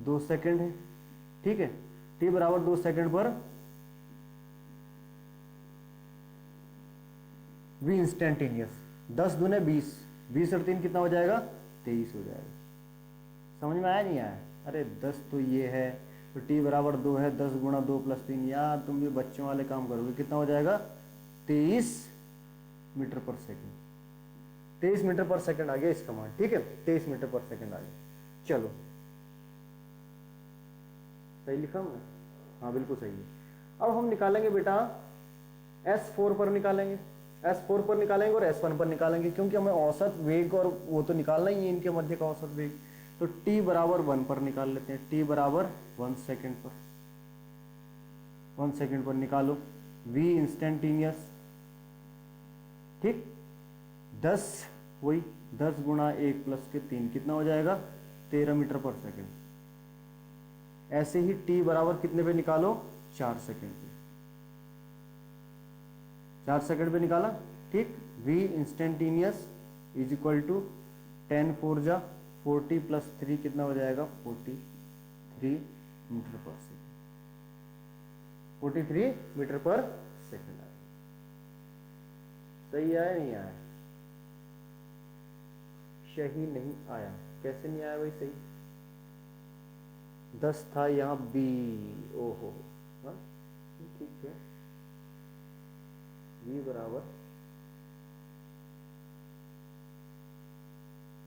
2 सेकंड है, ठीक है। t बराबर 2 सेकंड पर v इंस्टेंटेनियस 10 दूने 20, 20 और 3 कितना हो जाएगा 23 हो जाएगा। समझ में आया नहीं आया? अरे 10 तो ये है, तो t बराबर 2 है, 10 गुणा 2 प्लस 3, यार तुम भी बच्चों वाले काम करोगे, कितना हो जाएगा 23 मीटर पर सेकंड। 23 मीटर पर सेकंड आ गया इसका मान, ठीक है, 23 मीटर पर सेकंड आ गया। चलो सही लिखा हमने? हाँ बिल्कुल सही है। अब हम निकालेंगे बेटा S4 पर निकालेंगे, S4 पर निकालेंगे और S1 पर निकालेंगे, क्योंकि हमें औसत वेग और वो तो निकालना ही है, इनके मध्य का औसत वेग। तो t बराबर 1 पर निकाल लेते हैं, t बराबर 1 सेकंड पर, 1 सेकंड पर निकालो v इंस्टेंटेनियस, ठीक, 10 वही 10 गुणा 1 प्लस के 3 कितना हो जाएगा 13 मीटर पर सेकंड। ऐसे ही t बराबर कितने पे निकालो 4 सेकंड पे, 4 सेकंड पे निकाला, ठीक। v instantaneous is equal to 10 4 जा 40 प्लस 3 कितना हो जाएगा 43 मीटर पर सेकंड, 43 मीटर पर सेकंड आया। सही आया नहीं आया? सही नहीं आया, कैसे नहीं आया भाई सही? 10 था यहाँ b, ओहो, हाँ ठीक है, v बराबर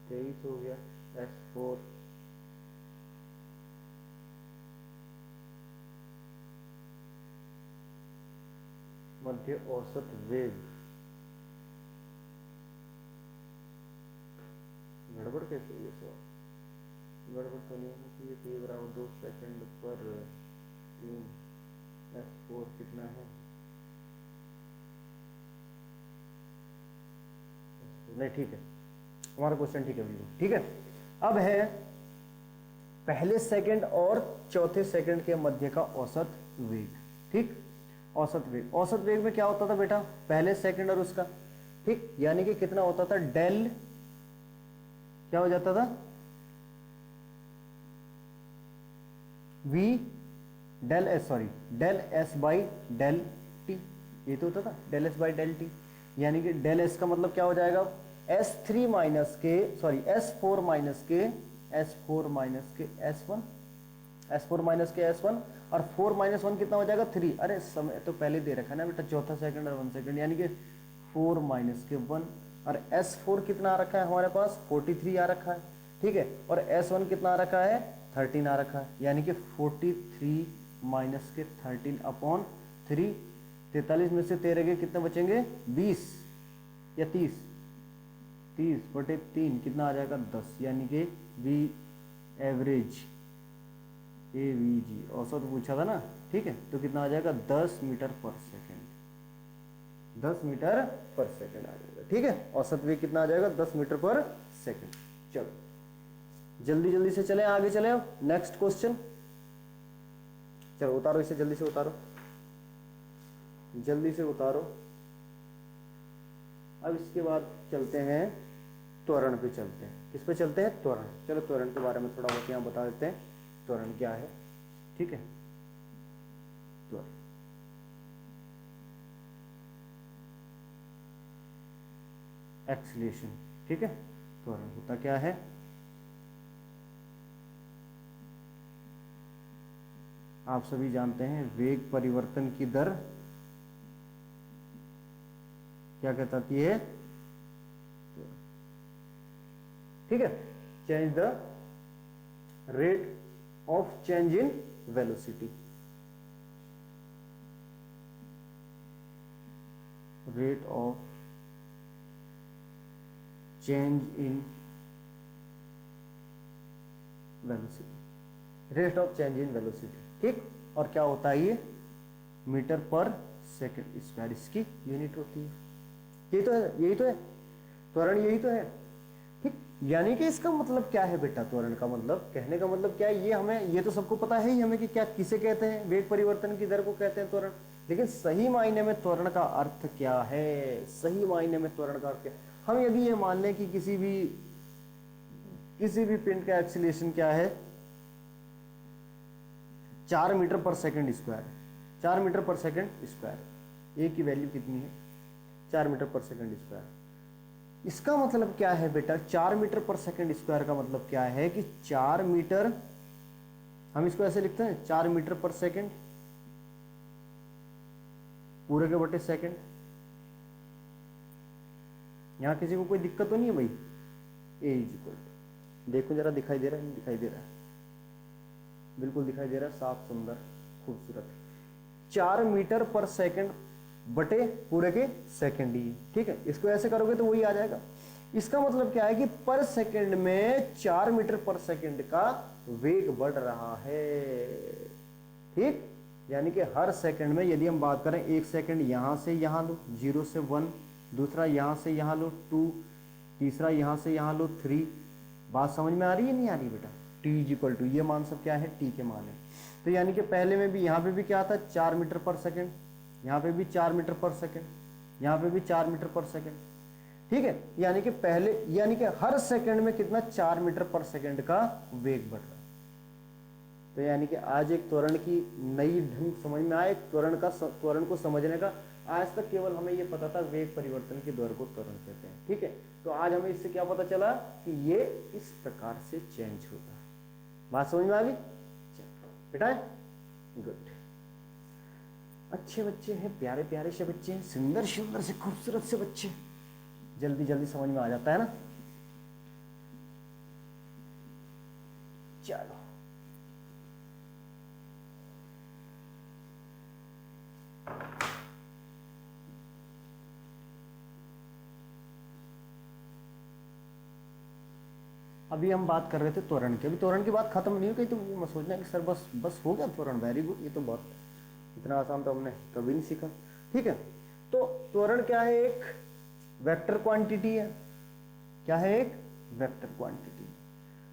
23 हो गया, S4 मध्य औसत वेग, गड़बड़ कैसे हुई सवाल? गड़बड़ तो नहीं होना चाहिए। t बराबर 2 सेकंड पर 3, S4 कितना है, नहीं ठीक है, हमारा क्वेश्चन ठीक है बिल्कुल ठीक है। अब है पहले सेकंड और चौथे सेकंड के मध्य का औसत वेग, ठीक। औसत वेग, औसत वेग में क्या होता था बेटा, पहले सेकंड और उसका, ठीक, यानी कि कितना होता था डेल, क्या हो जाता था v del s, sorry del s by del t, ये तो होता था del s by del t, यानी कि डेल एस का मतलब क्या हो जाएगा S3 माइनस के, सॉरी S4 माइनस के S4 माइनस के S1, S4 माइनस के S1, और 4 माइनस 1 कितना हो जाएगा 3। अरे समय तो पहले दे रखा है ना बेटा, चौथा सेकंड और 1 सेकंड, यानी कि 4 माइनस के 1, और S4 कितना आ रखा है हमारे पास 43 आ रखा है, ठीक है, और S1 कितना आ रखा है 13 आ रखा है, यानी कि 43 माइनस के 13 अपॉन 3, 43 में से 13 के कितने बचेंगे 20 या 30, 30/3 कितना आ जाएगा 10, यानी कि वी एवरेज AVG औसत पूछा था ना, ठीक है, तो कितना आ जाएगा 10 मीटर पर सेकंड, 10 मीटर पर सेकंड आ जाएगा, ठीक है। औसत वेग कितना आ जाएगा 10 मीटर पर सेकंड। चलो जल्दी जल्दी से चले आगे, चले अब नेक्स्ट क्वेश्चन, चलो उतारो इसे जल्दी से उतारो। जल्दी से उतारो। अब इसके बाद चलते हैं त्वरण पे, चलते हैं किस पे चलते हैं, त्वरण। चलो त्वरण के बारे में थोड़ा बहुत यहाँ बता देते हैं, त्वरण क्या है। ठीक है, त्वरण एक्सीलरेशन। ठीक है, त्वरण होता क्या है, आप सभी जानते हैं वेग परिवर्तन की दर क्या कहलाती है, ठीक है, change the rate of change in velocity, rate of change in velocity, rate of change in velocity. ठीक, और क्या होता है ये, मीटर पर सेकंड स्क्वायर इसकी यूनिट होती है। यही तो है, यही तो है त्वरण, यही तो है। ठीक, यानी कि इसका मतलब क्या है बेटा, त्वरण का मतलब, कहने का मतलब क्या है, ये हमें, ये तो सबको पता है ही हमें कि क्या किसे कहते हैं, वेग परिवर्तन की दर को कहते हैं त्वरण। लेकिन सही मायने में त्वरण का अर्थ क्या है, सही मायने में त्वरण का अर्थ क्या है। हम यदि ये मान लें कि किसी भी पिंड का एक्सीलरेशन क्या है, 4 मीटर पर सेकंड स्क्वायर, 4 मीटर पर सेकंड स्क्वायर, ए की वैल्यू कितनी है, 4 मीटर पर सेकंड स्क्वायर। इसका मतलब क्या है बेटा, 4 मीटर पर सेकंड स्क्वायर का मतलब क्या है कि 4 मीटर, हम इसको ऐसे लिखते हैं 4 मीटर पर सेकंड पूरे के बटे सेकंड। यहां किसी को कोई दिक्कत तो नहीं है भाई, ए इज इक्वल टू, देखो जरा दिखाई दे रहा है, नहीं दिखाई दे रहा है, बिल्कुल दिखाई दे रहा है, साफ सुंदर खूबसूरत, 4 मीटर पर सेकंड बटे पूरे के सेकंड ही। ठीक है, इसको ऐसे करोगे तो वही आ जाएगा। इसका मतलब क्या है कि पर सेकंड में 4 मीटर पर सेकंड का वेग बढ़ रहा है। ठीक, यानी कि हर सेकंड में, यदि हम बात करें, एक सेकंड यहां से यहां लो 0 से 1, दूसरा यहां से यहां लो 2, तीसरा यहां से यहां लो 3। बात समझ में आ रही है नहीं आ रही बेटा, टी इज इक्वल टू, ये मान सब क्या है, टी के मान है। तो यानी कि पहले में भी, यहां पे भी क्या था 4 मीटर पर सेकंड, यहाँ पे भी 4 मीटर पर सेकंड, यहाँ पे भी 4 मीटर पर सेकंड। ठीक है, यानी कि पहले, यानी कि हर सेकंड में कितना, 4 मीटर पर सेकंड का वेग बढ़ रहा है। तो यानी कि आज एक त्वरण की नई ढंग समझ में आए, त्वरण को समझने का। आज तक केवल हमें यह पता था वेग परिवर्तन की दर को त्वरण कहते हैं। ठीक है, तो आज हमें इससे क्या पता चला कि ये इस प्रकार से चेंज होता है। बात समझ में आ गई बेटा, गुड, अच्छे बच्चे हैं, प्यारे प्यारे से बच्चे हैं, सुंदर सुंदर से खूबसूरत से बच्चे, जल्दी जल्दी समझ में आ जाता है ना। चलो अभी हम बात कर रहे थे त्वरण की, अभी त्वरण की बात खत्म नहीं हो गई, तो ये मत सोचना कि सर बस बस हो गया त्वरण, वेरी गुड, ये तो बहुत, इतना आसान तो हमने कभी नहीं सीखा। ठीक है, तो त्वरण क्या है, एक वेक्टर क्वांटिटी है। क्या है, एक वेक्टर क्वांटिटी।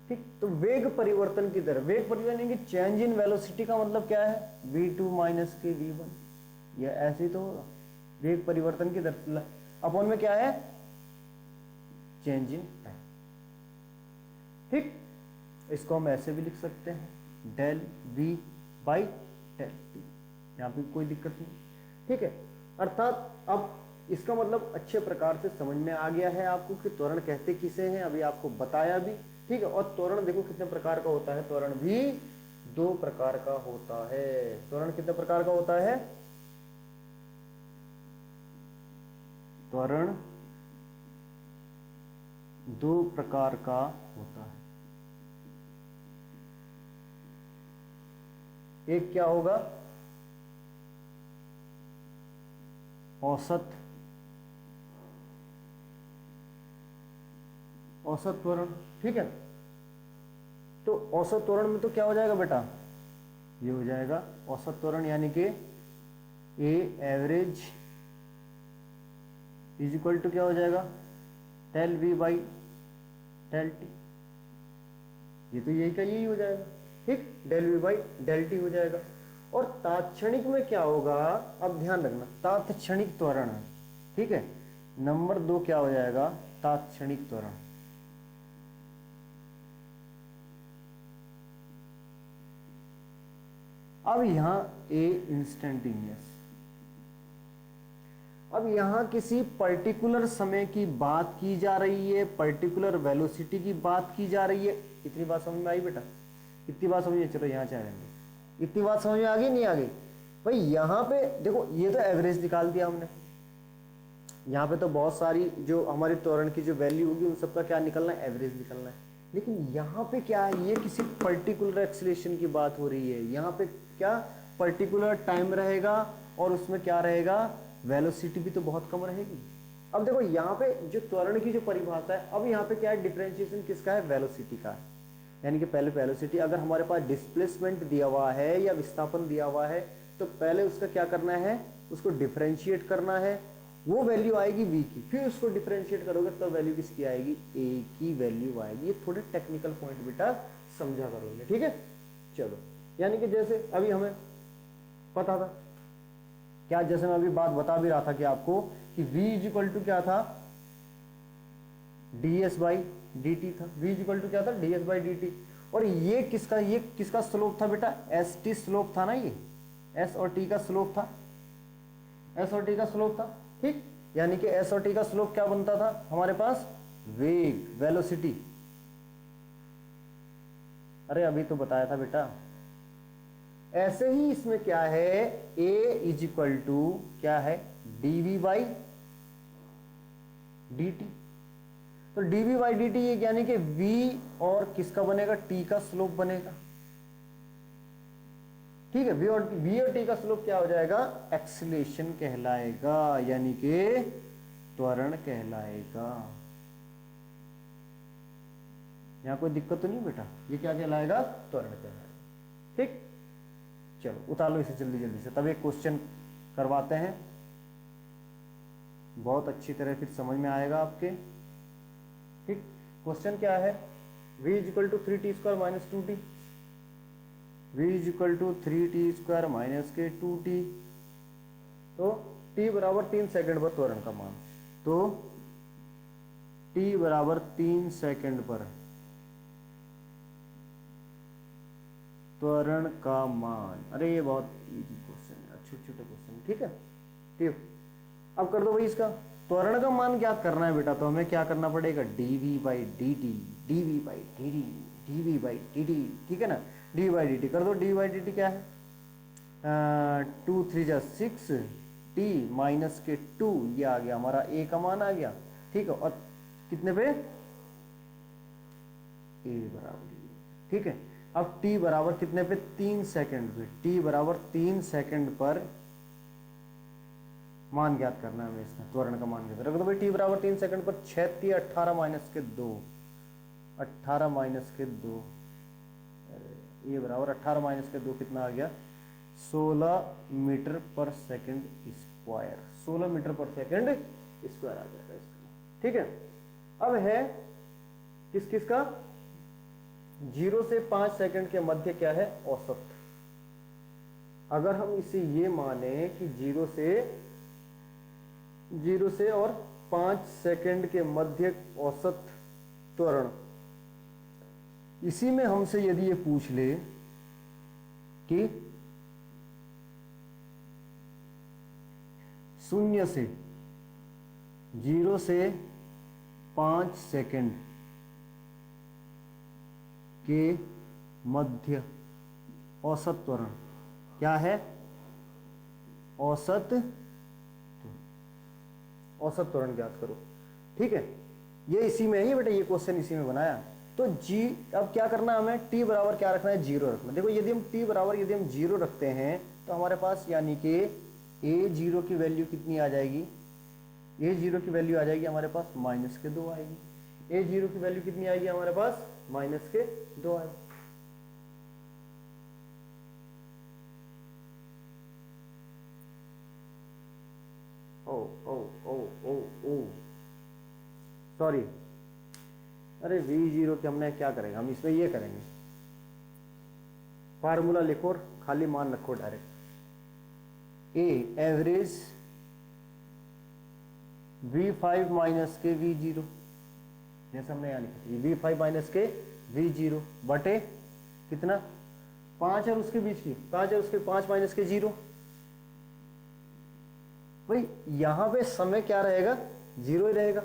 ठीक, तो वेग परिवर्तन की दर, वेग परिवर्तन की चेंज इन वेलोसिटी का मतलब क्या है, v2 माइनस के v1, यह ऐसे ही तो होगा। वेग परिवर्तन की दर अपॉन में क्या है, चेंज इन टाइम। ठीक, इसको हम ऐसे भी लिख सकते हैं, del v by del t, यहां पे कोई दिक्कत नहीं। ठीक है, अर्थात अब इसका मतलब अच्छे प्रकार से समझ में आ गया है आपको कि त्वरण कहते किसे हैं, अभी आपको बताया भी। ठीक है, और त्वरण देखो कितने प्रकार का होता है, त्वरण भी 2 प्रकार का होता है। त्वरण कितने प्रकार का होता है, त्वरण 2 प्रकार का होता है। एक क्या होगा, औसत त्वरण। ठीक है, तो औसत त्वरण में तो क्या हो जाएगा बेटा, ये हो जाएगा औसत त्वरण, यानी कि a average is equal to क्या हो जाएगा, del v by del t, ये तो यही का यही हो जाएगा। ठीक, del v by del t हो जाएगा। और तात्क्षणिक में क्या होगा, अब ध्यान रखना, तात्क्षणिक त्वरण, ठीक है। नंबर 2 क्या हो जाएगा, तात्क्षणिक त्वरण। अब यहां ए इंस्टेंटेनियस, अब यहां किसी पर्टिकुलर समय की बात की जा रही है, पर्टिकुलर वेलोसिटी की बात की जा रही है। इतनी बात समझ में आई बेटा, इतनी बात समझिए, चलो यहां चलेंगे। इतनी बात समझ में आ गई, नहीं आ गई भाई? यहां पे देखो, ये तो एवरेज निकाल दिया हमने, यहाँ पे तो बहुत सारी जो हमारी त्वरण की जो वैल्यू होगी उन सबका क्या निकलना है, एवरेज निकलना है। लेकिन यहाँ पे क्या है, ये किसी पर्टिकुलर एक्सीलरेशन की बात हो रही है। यहाँ पे क्या पर्टिकुलर टाइम रहेगा और उसमें क्या रहेगा, वेलोसिटी भी तो बहुत कम रहेगी। अब देखो यहाँ पे जो त्वरण की जो परिभाषा है, अब यहाँ पे क्या है, डिफरेंशिएशन किसका है, वेलोसिटी का है। यानी कि पहले वेलोसिटी, अगर हमारे पास डिस्प्लेसमेंट दिया हुआ है या विस्थापन दिया हुआ है, तो पहले उसका क्या करना है, उसको डिफरेंशिएट करना है। वो वैल्यू आएगी v की, फिर उसको डिफरेंशिएट करोगे तो वैल्यू किसकी आएगी, a की वैल्यू आएगी। ये थोड़े टेक्निकल पॉइंट बेटा समझा करोगे, ठीक है। चलो, यानी कि जैसे अभी हमें पता था क्या, जैसे मैं अभी बात बता भी रहा था कि आपको कि v इक्वल टू क्या था, ds बाई डी टी था। v इक्वल टू क्या था, ds बाई डी टी। और ये किसका स्लोप था बेटा, एस टी स्लोप था ना, ये s और t का स्लोप था, s और t का स्लोप था, ठीक। यानी कि s और t का स्लोप क्या बनता था हमारे पास, वेग, वेलोसिटी। अरे अभी तो बताया था बेटा। ऐसे ही इसमें क्या है, a इज इक्वल टू क्या है, dv बाई dt। तो dv बाई dt ये यानी कि v और किसका बनेगा, t का स्लोप बनेगा, ठीक है। v और t का स्लोप क्या हो जाएगा, एक्सीलरेशन कहलाएगा, यानी कि त्वरण कहलाएगा। यहां कोई दिक्कत तो नहीं बेटा, ये क्या कहलाएगा, त्वरण कहलाएगा, ठीक। चलो उतार लो इसे जल्दी जल्दी से, तब एक क्वेश्चन करवाते हैं, बहुत अच्छी तरह फिर समझ में आएगा आपके, ठीक। क्वेश्चन क्या है, v is equal to 3t square minus 2t, v is equal to 3t square minus के 2t। तो t बराबर 3 सेकंड पर त्वरण का मान, तो t बराबर 3 सेकंड पर त्वरण का मान। अरे ये बहुत इजी क्वेश्चन है, छोटे छोटे क्वेश्चन, ठीक है, ठीक। अब कर दो भाई, इसका त्वरण का मान ज्ञात करना है बेटा, तो हमें क्या करना पड़ेगा, dv by d T, dv by d T, dv by d T, ठीक है ना। dv बाई डी टी कर दो, dv बाई डी टी क्या है, 2 3 जा 6 t माइनस के 2, ये आ गया हमारा a का मान आ गया, ठीक है। और कितने पे, a बराबर, ठीक है। अब t बराबर कितने पे, 3 सेकंड पे, t बराबर 3 सेकंड पर मान ज्ञात करना है हमें, इसका त्वरण का मान ज्ञात रख दो भाई। t बराबर 3 सेकंड पर 6 3 18 माइनस के 2, 18 माइनस के 2, ये बराबर 18 माइनस के 2 कितना आ गया, 16 मीटर पर सेकंड स्क्वायर, 16 मीटर पर सेकंड स्क्वायर आ जाएगा इसका, ठीक है। अब है किस किस का, 0 से 5 सेकंड के मध्य क्या है, औसत। अगर हम इसे ये माने कि 0 से और 5 सेकंड के मध्य औसत त्वरण, इसी में हमसे यदि ये पूछ ले कि 0 से 5 सेकंड के मध्य औसत त्वरण क्या है, औसत त्वरण ज्ञात करो, ठीक है। ये इसी में है बेटा, ये क्वेश्चन इसी में बनाया। तो जी अब क्या करना है हमें, t बराबर क्या रखना है, 0 रखना। देखो यदि हम t बराबर यदि हम 0 रखते हैं तो हमारे पास यानी कि a0 की वैल्यू कितनी आ जाएगी, a0 की वैल्यू आ जाएगी हमारे पास माइनस के 2 आएगी। a0 की वैल्यू कितनी आएगी हमारे पास, माइनस के 2 आएगी। ओ ओ ओ ओ ओ सॉरी, अरे v0 के हमने क्या करेंगे, हम इसमें ये करेंगे, फार्मूला लिखो और खाली मान रखो डायरेक्ट। ए एवरेज V5 माइनस के V0, जैसे हमने यहाँ लिखा V5 माइनस के V0 बटे कितना 5 और उसके बीच की 5 और उसके 5 माइनस के 0। भाई यहां पे समय क्या रहेगा 0 ही रहेगा।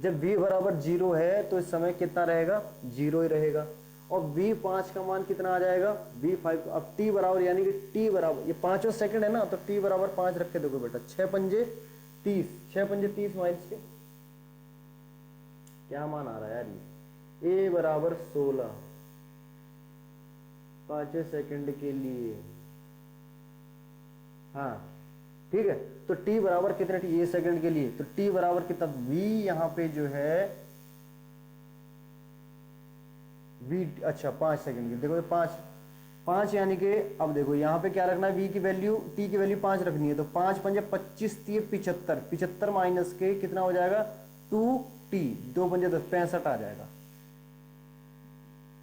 जब V बराबर 0 है तो इस समय कितना रहेगा 0 ही रहेगा। और V5 का मान कितना आ जाएगा V5। अब t बराबर यानी कि t बराबर ये 5 सेकंड है ना, तो t बराबर 5 रख के देखो बेटा 6 पंजे 30, 6 पंजे 30 माइनस के क्या मान आ रहा है यार ये a बराबर 16 5 सेकंड के लिए। हाँ ठीक है, तो t बराबर कितने t ये सेकंड के लिए, तो t बराबर कितना v यहां पे जो है v अच्छा 5 सेकंड की देखो 5 यानी कि अब देखो यहां पे क्या रखना है v की वैल्यू t की वैल्यू 5 रखनी है। तो 5 पंजे 25 75 75 माइनस के कितना हो जाएगा 2t 2 पंजे 10 65 आ जाएगा।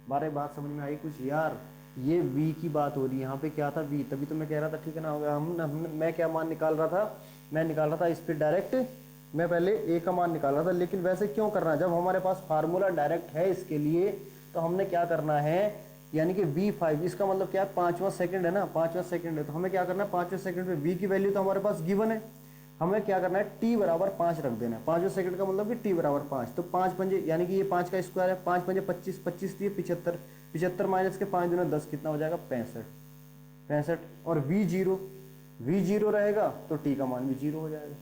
बारे बात समझ में आई कुछ यार। ये v की बात हो रही है, यहाँ पे क्या था v, तभी तो मैं कह रहा था ठीक है ना। मैं क्या मान निकाल रहा था, मैं निकाल रहा था इस पे डायरेक्ट मैं पहले a का मान निकाल रहा था। लेकिन वैसे क्यों करना, जब हमारे पास फार्मूला डायरेक्ट है इसके लिए तो हमने क्या करना है, यानी कि V5 इसका मतलब क्या है 5वां सेकंड है ना, 5वां सेकंड है तो हमें क्या करना है 5वें सेकंड पे v की वैल्यू तो हमारे पास गिवन है, हमें क्या करना है t बराबर 5 रख देना है। 5वें सेकंड का मतलब कि t बराबर 5, तो 5 पंजे यानी कि ये 5 का स्क्वायर है, 5 पंजे 25 25 75 75 माइनस के 5 दूना 10 कितना हो जाएगा 65। और V0 रहेगा तो t का मान भी 0 हो जाएगा।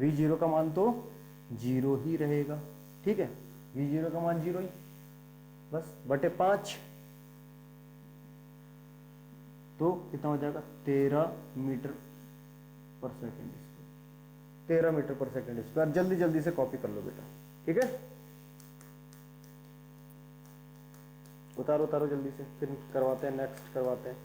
V0 का मान तो 0 ही रहेगा, ठीक है V0 का मान 0 ही बस बटे 5, तो कितना हो जाएगा 13 मीटर पर सेकेंड स्क्वायर। 13 मीटर पर सेकेंड स्क्वायर। जल्दी जल्दी से कॉपी कर लो बेटा, ठीक है उतारो जल्दी से, फिर करवाते हैं नेक्स्ट करवाते हैं।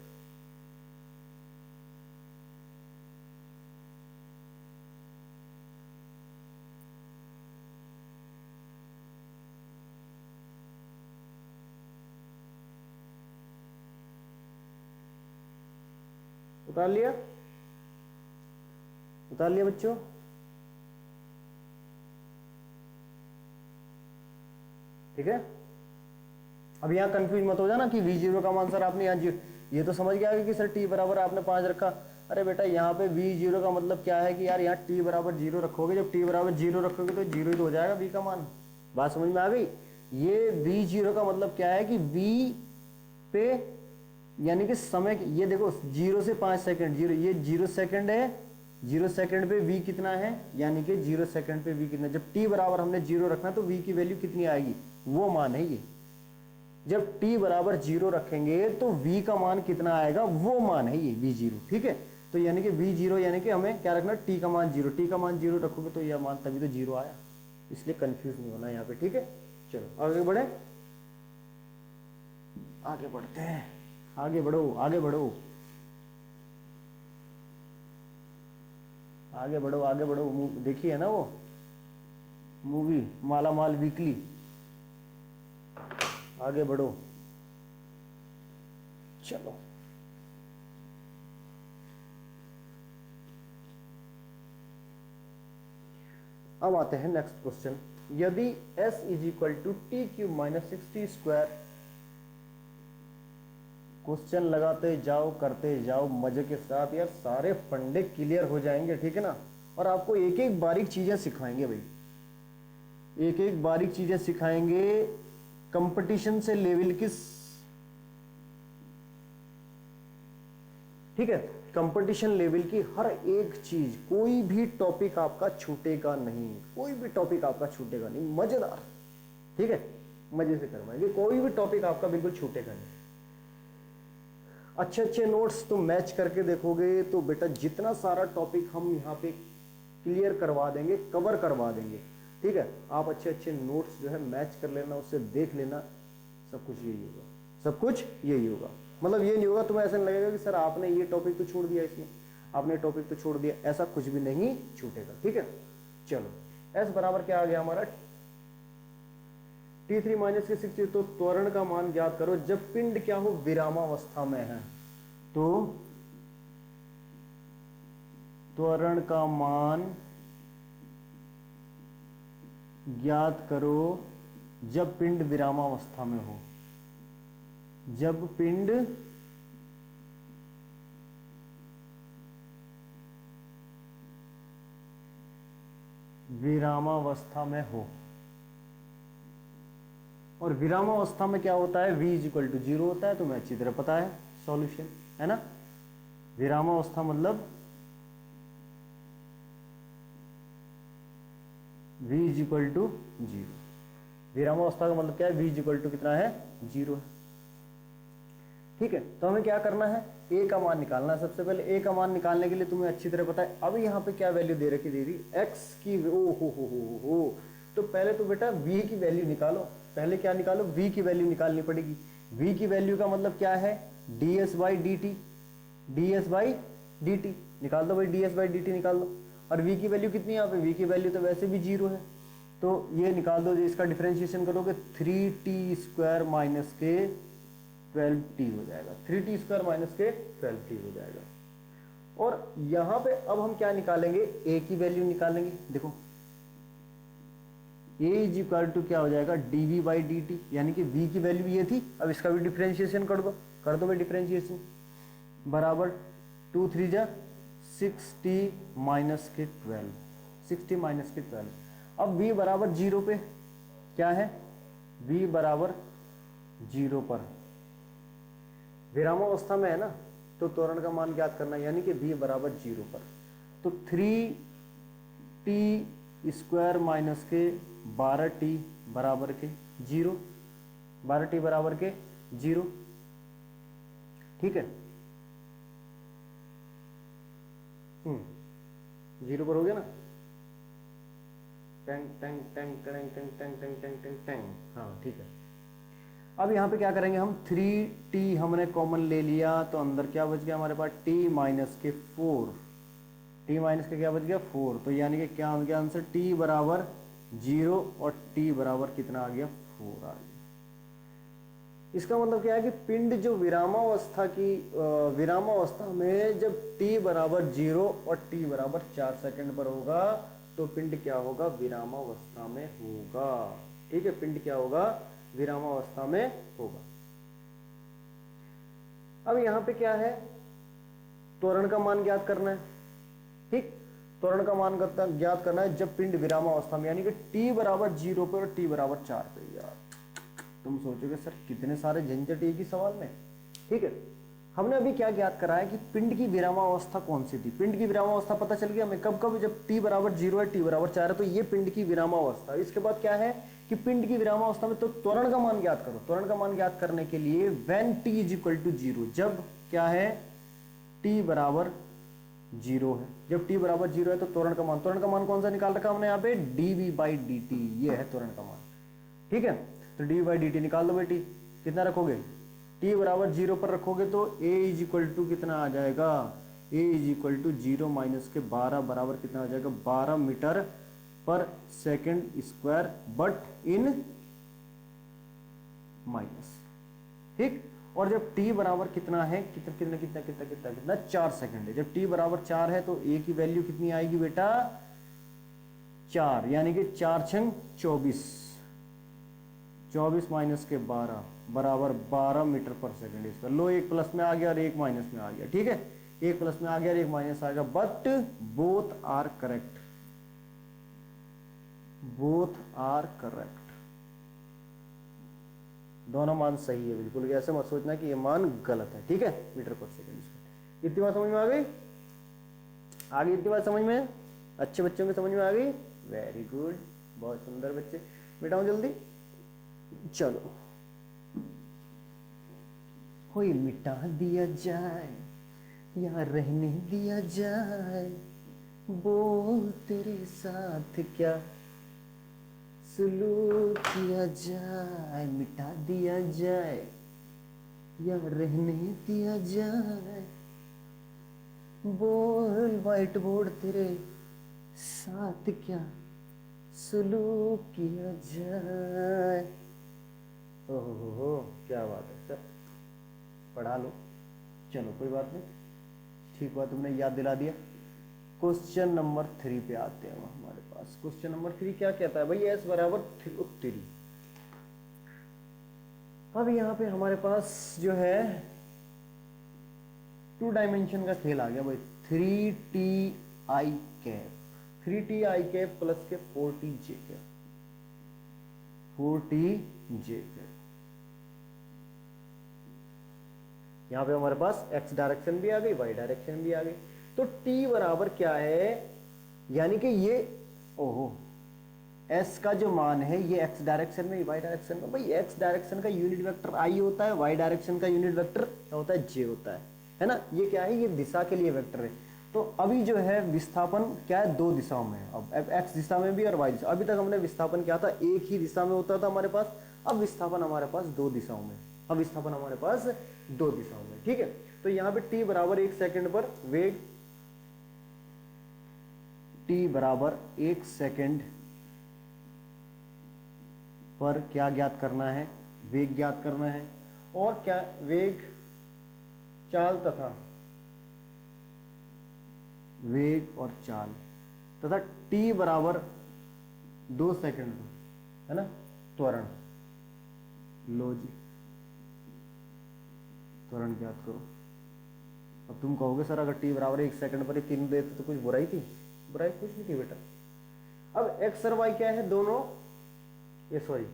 उतार लिया बच्चों। ठीक है, अब यहां कंफ्यूज मत हो जाना कि V0 का मान सर आपने यहाँ ये तो समझ गया कि सर t बराबर आपने 5 रखा। अरे बेटा यहाँ पे V0 का मतलब क्या है कि यार यहाँ t बराबर 0 रखोगे, जब t बराबर 0 रखोगे तो 0 ही तो हो जाएगा v का मान। बात समझ में आ गई। ये V0 का मतलब क्या है कि v पे यानी कि समय, ये देखो 0 से 5 सेकंड, 0 ये 0 सेकंड है, 0 सेकंड पे v कितना है, यानी कि 0 सेकंड पे v कितना, जब t बराबर हमने 0 रखना तो v की वैल्यू कितनी आएगी वो मान है ये। जब t बराबर 0 रखेंगे तो v का मान कितना आएगा वो मान है ये V0, ठीक है। तो यानी कि V0 यानी कि हमें क्या रखना, t का मान 0, t का मान 0 रखोगे तो यह मान तभी तो 0 आया, इसलिए कंफ्यूज नहीं होना यहाँ पे, ठीक है। चलो आगे बढ़े, आगे बढ़ते हैं, आगे बढ़ो आगे बढ़ो आगे बढ़ो आगे बढ़ो। देखिए ना वो मूवी माला माल वीकली, आगे बढ़ो। चलो अब आते हैं नेक्स्ट क्वेश्चन। यदि s is equal to t cube minus 60 square, question लगाते जाओ करते जाओ मजे के साथ, यार सारे फंडे क्लियर हो जाएंगे, ठीक है ना। और आपको एक एक बारीक चीजें सिखाएंगे भाई, एक एक बारीक चीजें सिखाएंगे। कंपटीशन से लेवल की, ठीक है, कंपटीशन लेवल की हर एक चीज, कोई भी टॉपिक आपका छूटेगा नहीं, कोई भी टॉपिक आपका छूटेगा नहीं, मजेदार, ठीक है, मजे से करवाएंगे, कोई भी टॉपिक आपका बिल्कुल छूटेगा नहीं। अच्छे अच्छे नोट्स तुम मैच करके देखोगे तो बेटा जितना सारा टॉपिक हम यहाँ पे क्लियर करवा देंगे, कवर करवा देंगे, ठीक है। आप अच्छे अच्छे नोट्स जो है मैच कर लेना, उससे देख लेना, सब कुछ यही होगा, सब कुछ यही होगा। मतलब ये नहीं होगा तुम्हें ऐसा नहीं लगेगा कि सर आपने ये टॉपिक तो छोड़ दिया, इसमें आपने टॉपिक तो छोड़ दिया, ऐसा कुछ भी नहीं छूटेगा, ठीक है। चलो एस बराबर क्या आ गया हमारा, T3 माइनस के 60, तो त्वरण का मान ज्ञात करो जब पिंड क्या हो, विरामावस्था में है। तो त्वरण का मान ज्ञात करो जब पिंड विरामावस्था में हो। जब पिंड विरामावस्था में हो। और विरामावस्था में क्या होता है, v इज इक्वल टू 0 होता है, तुम्हें अच्छी तरह पता है सॉल्यूशन, है ना। विरामावस्था मतलब v इज इक्वल टू 0। विरामावस्था का मतलब क्या है, v इज इक्वल टू कितना है, 0 है। ठीक है, तो हमें क्या करना है, a का मान निकालना है। सबसे पहले a का मान निकालने के लिए तुम्हें अच्छी तरह पता है, अब यहाँ पे क्या वैल्यू दे रखी, दे रही x की, ओ हो। तो पहले तो बेटा v की वैल्यू निकालो। पहले क्या निकालो, v की वैल्यू निकालनी पड़ेगी। v की वैल्यू का मतलब क्या है, ds बाई डी टी निकाल दो भाई, ds बाई डी टी निकाल दो। और v की वैल्यू कितनी है यहाँ पे, v की वैल्यू तो वैसे भी 0 है, तो ये निकाल दो। इसका डिफरेंशिएशन करोगे 3t स्क्वायर माइनस के 12t हो जाएगा, 3t स्क्वायर माइनस के 12t हो जाएगा। और यहां पे अब हम क्या निकालेंगे, a की वैल्यू निकालेंगे। देखो a इज इक्वल टू क्या हो जाएगा, dv बाई डी टी, यानी कि v की वैल्यू ये थी। अब इसका भी डिफरेंशिएशन कर दो भाई डिफरेंशिएशन, बराबर 2 3 जा 60 माइनस के 12, 60 माइनस के 12। अब v बराबर 0 पे क्या है, v बराबर 0 पर विरामावस्था में है ना, तो त्वरण का मान ज्ञात करना है, यानी कि v बराबर 0 पर। तो 3t स्क्वायर माइनस के 12t बराबर के 0, 12t बराबर के 0। ठीक है, 0 पर हो गया ना, Tang Tang Tang Tang Tang Tang Tang Tang Tang Tang, हाँ ठीक है। अब यहाँ पे क्या करेंगे हम, 3t हमने कॉमन ले लिया, तो अंदर क्या बच गया हमारे पास, t माइनस के 4, t माइनस के क्या बच गया 4। तो यानी कि क्या आ गया आंसर, t बराबर 0 और t बराबर कितना आ गया, 4 आ गया। इसका मतलब क्या है कि पिंड जो विरामावस्था में जब t बराबर 0 और t बराबर 4 सेकंड पर होगा, तो पिंड क्या होगा, विरामावस्था में होगा। ठीक है, पिंड क्या होगा, विरामावस्था में होगा। अब यहां पे क्या है, त्वरण का मान ज्ञात करना है। ठीक, त्वरण का मान ज्ञात करना है जब पिंड विरामावस्था में, यानी कि t बराबर 0 पे और t बराबर 4 पे। यार तुम सोचोगे सर कितने सारे झंझट एक ही सवाल में। ठीक है, हमने अभी क्या ज्ञात करा है कि पिंड की विरामावस्था कौन सी थी। पिंड की विरामावस्था पता चल गया हमें कब कब, जब t बराबर 0 है, t बराबर 4 है, तो ये पिंड की विरामावस्था। इसके बाद क्या है कि पिंड की विरामावस्था में तो त्वरण का मान ज्ञात करो। त्वरण का मान ज्ञात करने के लिए when t is equal to 0, जब क्या है, t बराबर 0 है। जब t बराबर 0 है तो त्वरण का मान कौन सा निकाल रखा हमने यहाँ पे, dv बाई डी टी, ये है त्वरण का मान। ठीक है, तो dv बाई डी टी निकाल दो बेटी, कितना रखोगे, t बराबर 0 पर रखोगे तो a इज इक्वल टू कितना आ जाएगा, a is equal to 0 minus के 12 बराबर कितना आ जाएगा, 12 मीटर पर second square, but in minus. ठीक, और जब t बराबर कितना है, कितना कितना कितना कितना कितना कितना 4 सेकंड है। जब t बराबर 4 है तो a की वैल्यू कितनी आएगी बेटा, 4, यानी कि 4 छंग 24, 24 माइनस के 12 बराबर 12 मीटर पर सेकंड स्क्वायर। लो, एक प्लस में आ गया और एक माइनस में आ गया। ठीक है, एक प्लस में आ गया और एक माइनस आ गया, but both are correct, both are correct, दोनों मान सही है बिल्कुल। ऐसे मत सोचना कि ये मान गलत है। ठीक है, मीटर पर सेकंड स्क्वायर। इतनी बात समझ में आ गई, इतनी बात समझ में, अच्छे बच्चों के समझ में आ गई, वेरी गुड, बहुत सुंदर बच्चे। मिटाओ जल्दी, चलो। कोई मिटा दिया जाए या रहने दिया जाए, बोल तेरे साथ क्या सुलूक किया जाए, मिटा दिया जाए या रहने दिया जाए, बोल व्हाइट बोर्ड तेरे साथ क्या सुलूक किया जाए। ओहो हो, क्या बात है सर, पढ़ा लो, चलो कोई बात नहीं, ठीक हुआ तुमने याद दिला दिया। क्वेश्चन नंबर 3 पे आते हैं हमारे पास। क्वेश्चन नंबर 3 क्या कहता है भाई, एस बराबर 3। अब यहाँ पे हमारे पास जो है 2 डायमेंशन का खेल आ गया भाई। 3t i cap, 3t i cap plus के 4t j cap, 4t j cap. यहाँ पे हमारे पास x डायरेक्शन भी आ गई, y डायरेक्शन भी आ गई। तो t बराबर क्या है, यानी कि ये ओहो s का जो मान है ये x डायरेक्शन में, y डायरेक्शन में। भाई x डायरेक्शन का यूनिट वेक्टर i होता है, y डायरेक्शन का यूनिट वेक्टर क्या होता है, j होता है ना। ये क्या है, ये दिशा के लिए वेक्टर है। तो अभी जो है विस्थापन क्या है, 2 दिशाओं में है। अब x दिशा में भी और y दिशा। अभी तक हमने विस्थापन क्या था, एक ही दिशा में होता था हमारे पास। अब विस्थापन हमारे पास 2 दिशाओं में, अब विस्थापन हमारे पास 2 दिशाओं में, ठीक है। तो यहाँ पे t बराबर 1 सेकंड पर वेग, t बराबर 1 सेकंड पर क्या ज्ञात करना है, वेग ज्ञात करना है। और क्या, वेग, चाल तथा वेग और चाल तथा t बराबर 2 सेकंड है ना, त्वरण। लो जी, त्वरण ज्ञात करो। अब तुम कहोगे सर अगर t बराबर 1 सेकंड पर ही 3 देते तो कुछ बुराई थी? बुराई कुछ नहीं थी बेटा। अब x और y क्या है, दोनों ये सॉरी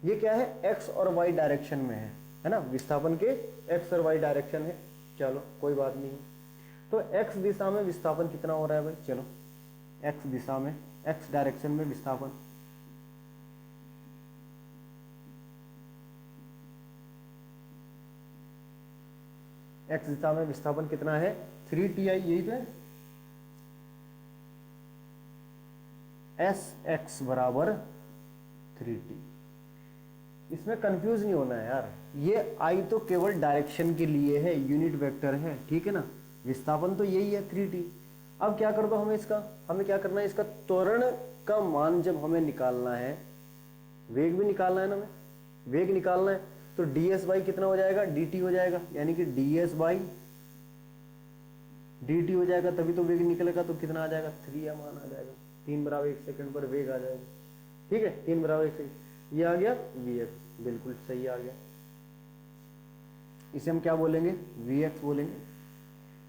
ये क्या है, x और y डायरेक्शन में है ना। विस्थापन के x और y डायरेक्शन है। चलो कोई बात नहीं। तो x दिशा में विस्थापन कितना हो रहा है भाई, चलो x दिशा में, x डायरेक्शन में विस्थापन, x दिशा में विस्थापन कितना है, 3ti, यही तो है। sx बराबर 3t। इसमें कंफ्यूज नहीं होना है यार, ये i तो केवल डायरेक्शन के लिए है, यूनिट वेक्टर है, ठीक है ना। विस्थापन तो यही है 3t। अब क्या कर दो, हमें इसका, हमें क्या करना है, इसका त्वरण का मान जब हमें निकालना है, वेग भी निकालना है ना, हमें वेग निकालना है, तो ds बाई कितना हो जाएगा, dt हो जाएगा। यानी कि ds बाई dt हो जाएगा, तभी तो वेग निकलेगा। तो कितना आ जाएगा, 3 या मान आ जाएगा। 3 बराबर 1 सेकंड पर वेग आ जाएगा, ठीक है। 3 बराबर 1 सेकंड, ये आ गया vx, बिल्कुल सही आ गया। इसे हम क्या बोलेंगे, vx बोलेंगे।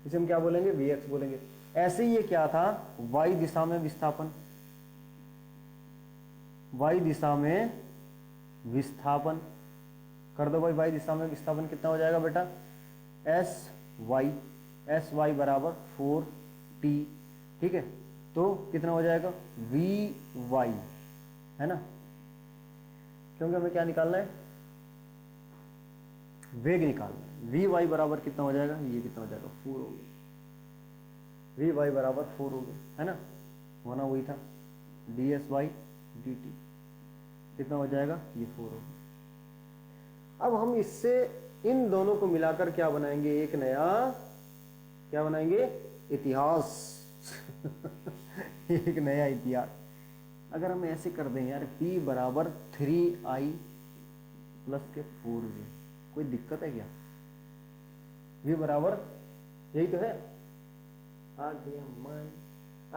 इसे हम क्या बोलेंगे, vx बोलेंगे। ऐसे ही ये क्या था, y दिशा में विस्थापन, y दिशा में विस्थापन कर दो भाई। y दिशा में विस्थापन कितना हो जाएगा बेटा, एस वाई बराबर 4t, ठीक है। तो कितना हो जाएगा, vy, है ना, क्योंकि हमें क्या निकालना है, वेग निकालना है। vy बराबर कितना हो जाएगा, ये कितना हो जाएगा, 4 हो गया। vy बराबर 4 हो गया, है ना, होना वही था, ds बाई dt कितना हो जाएगा, ये 4 हो गया। अब हम इससे इन दोनों को मिलाकर क्या बनाएंगे, एक नया क्या बनाएंगे, इतिहास एक नया इतिहास। अगर हम ऐसे कर दें यार, t बराबर 3i प्लस के 4j, कोई दिक्कत है क्या, v बराबर यही तो है, आ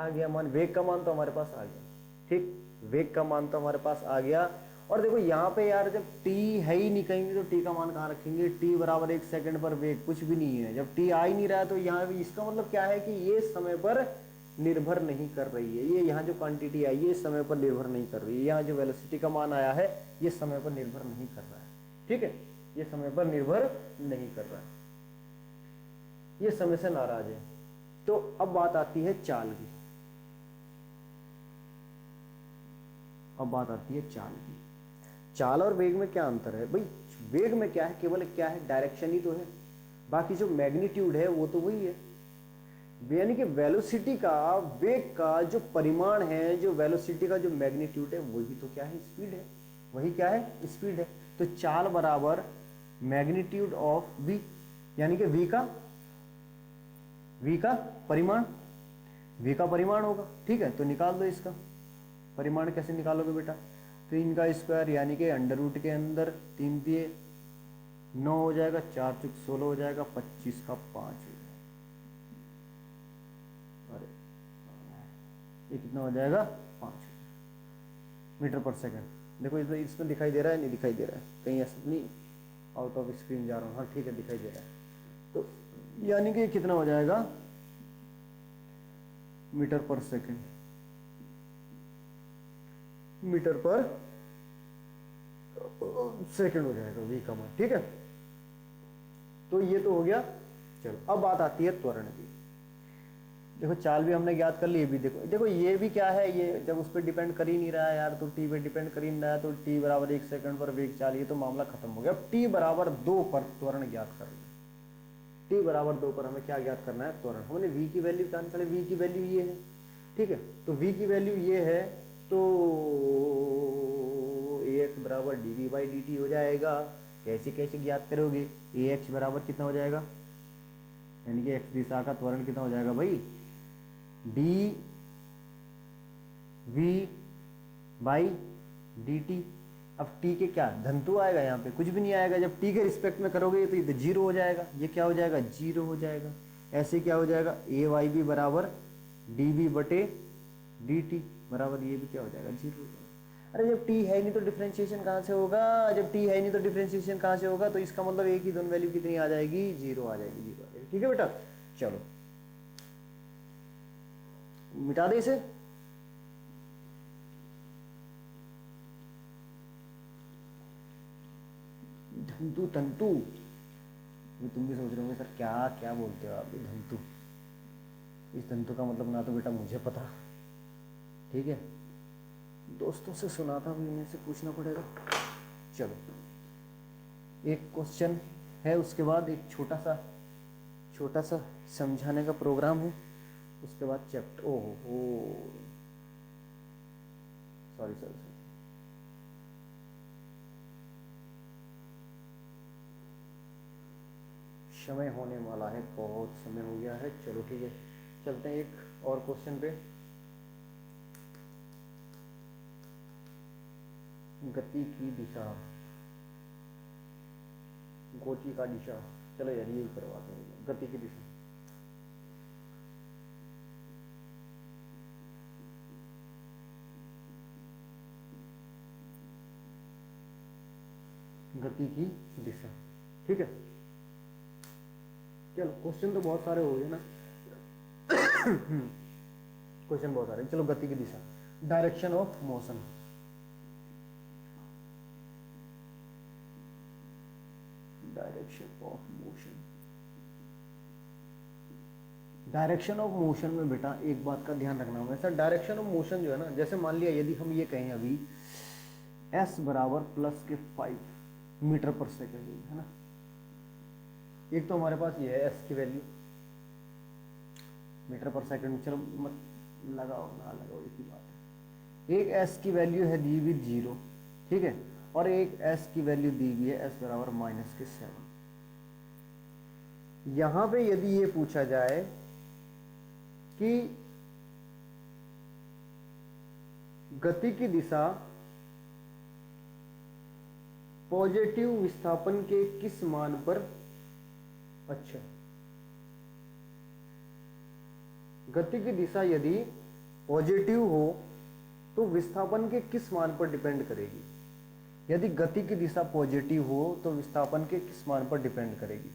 गया मान, वेग का मान तो हमारे पास आ गया, ठीक, वेग का मान तो हमारे पास आ गया। और देखो यहाँ पे यार, जब t है ही नहीं कहीं तो t का मान कहाँ रखेंगे, t बराबर 1 सेकंड पर वेग, कुछ भी नहीं है। जब t आ ही नहीं रहा है तो यहाँ भी इसका मतलब क्या है कि ये समय पर निर्भर नहीं कर रही है। ये यहाँ जो क्वांटिटी आई है समय पर निर्भर नहीं कर रही है। यहाँ जो वेलोसिटी का मान आया है ये समय पर निर्भर नहीं कर रहा है, ठीक है, ये समय पर निर्भर नहीं कर रहा है, ये समय से नाराज है। तो अब बात आती है चाल की, अब बात आती है चाल की। चाल और वेग में क्या अंतर है भाई, वेग में क्या है, केवल क्या है, डायरेक्शन ही तो है, बाकी जो मैग्नीट्यूड है वो तो वही है। यानी कि वेलोसिटी का, वेग का जो परिमाण है, जो वेलोसिटी का जो मैग्नीट्यूड है, वही तो क्या है, स्पीड है, वही क्या है, स्पीड है। तो चाल बराबर मैग्नीट्यूड ऑफ v, यानी कि v का परिमाण, v का परिमाण होगा, ठीक है। तो निकाल दो इसका परिमाण, कैसे निकालोगे बेटा, 3 का स्क्वायर यानी कि अंडर रूट के अंदर 3 दिए 9 हो जाएगा, 4 चुक 16 हो जाएगा, 25 का 5 हो जाएगा। अरे ये कितना हो जाएगा 5 मीटर पर सेकंड। देखो इसमें दिखाई दे रहा है, नहीं दिखाई दे रहा है, कहीं ऐसा नहीं आउट ऑफ स्क्रीन जा रहा हूँ। हाँ ठीक है दिखाई दे रहा है। तो यानी कि कितना हो जाएगा मीटर पर सेकंड, मीटर पर सेकंड हो जाएगा वी का मान। ठीक है, तो ये तो हो गया। चलो अब बात आती है त्वरण की। देखो चाल भी हमने ज्ञात कर ली, ये भी देखो देखो ये भी क्या है, ये जब उस पर डिपेंड कर ही नहीं रहा है यार, तो टी पे डिपेंड कर ही नहीं रहा है, तो टी बराबर 1 सेकंड पर वेग चाल, ये तो मामला खत्म हो गया। अब टी बराबर 2 पर त्वरण ज्ञात कर रहे हैं। टी बराबर 2 पर हमें क्या ज्ञात करना है, त्वरण। हमने v की वैल्यू क्या निकाले, v की वैल्यू ये है। ठीक है, तो v की वैल्यू ये है, तो ax बराबर dv बाई dt हो जाएगा। कैसे कैसे ज्ञात करोगे, ax बराबर कितना हो जाएगा, यानी कि x दिशा का त्वरण कितना हो जाएगा भाई, dv बाई dt। अब t के क्या धनतु आएगा, यहाँ पे कुछ भी नहीं आएगा। जब t के रिस्पेक्ट में करोगे तो ये जीरो हो जाएगा, ये क्या हो जाएगा जीरो हो जाएगा। ऐसे क्या हो जाएगा ए वाई बी बराबर dv बटे dt बराबर ये भी क्या हो जाएगा जीरो हो जाएगा। अरे जब t है नहीं तो डिफरेंशिएशन कहाँ से होगा, जब t है नहीं तो डिफरेंशिएशन कहाँ से होगा, तो इसका मतलब एक ही दोनों वैल्यू कितनी आ जाएगी, जीरो आ जाएगी, जीरो आ जाएगी। ठीक है बेटा, चलो मिटा दे इसे। धंतु तंतु, तुम भी सोच रहे होंगे सर क्या क्या बोलते हो आप, धंतु। इस धंतु का मतलब ना तो बेटा मुझे पता, ठीक है, दोस्तों से सुना था, भी इनसे पूछना पड़ेगा। चलो एक क्वेश्चन है, उसके बाद एक छोटा सा समझाने का प्रोग्राम है, उसके बाद चैप्टर। ओहो सॉरी, समय होने वाला है, बहुत समय हो गया है। चलो ठीक है, चलते हैं एक और क्वेश्चन पे। गति की दिशा, गोची का दिशा, चलो यार यही करवाते हैं, गति की दिशा। गति की दिशा, ठीक है। चलो क्वेश्चन तो बहुत सारे हो गए ना, क्वेश्चन बहुत सारे। चलो गति की दिशा, direction of motion. Direction of motion, direction of motion में बेटा एक बात का ध्यान रखना होगा सर। डायरेक्शन ऑफ मोशन जो है ना, जैसे मान लिया यदि हम ये कहें अभी s बराबर प्लस के 5 मीटर पर सेकेंड है ना, एक तो हमारे पास ये है s की वैल्यू मीटर पर सेकंड, चलो मत लगाओ ना लगाओ, एक ही बात है। एक s की वैल्यू है दी हुई 0, ठीक है, और एक s की वैल्यू दी हुई है s बराबर -7। यहां पे यदि ये पूछा जाए कि गति की दिशा पॉजिटिव विस्थापन के किस मान पर, अच्छा गति की दिशा यदि पॉजिटिव हो तो विस्थापन के किस मान पर डिपेंड करेगी। यदि गति की दिशा पॉजिटिव हो तो विस्थापन के किस मान पर डिपेंड करेगी,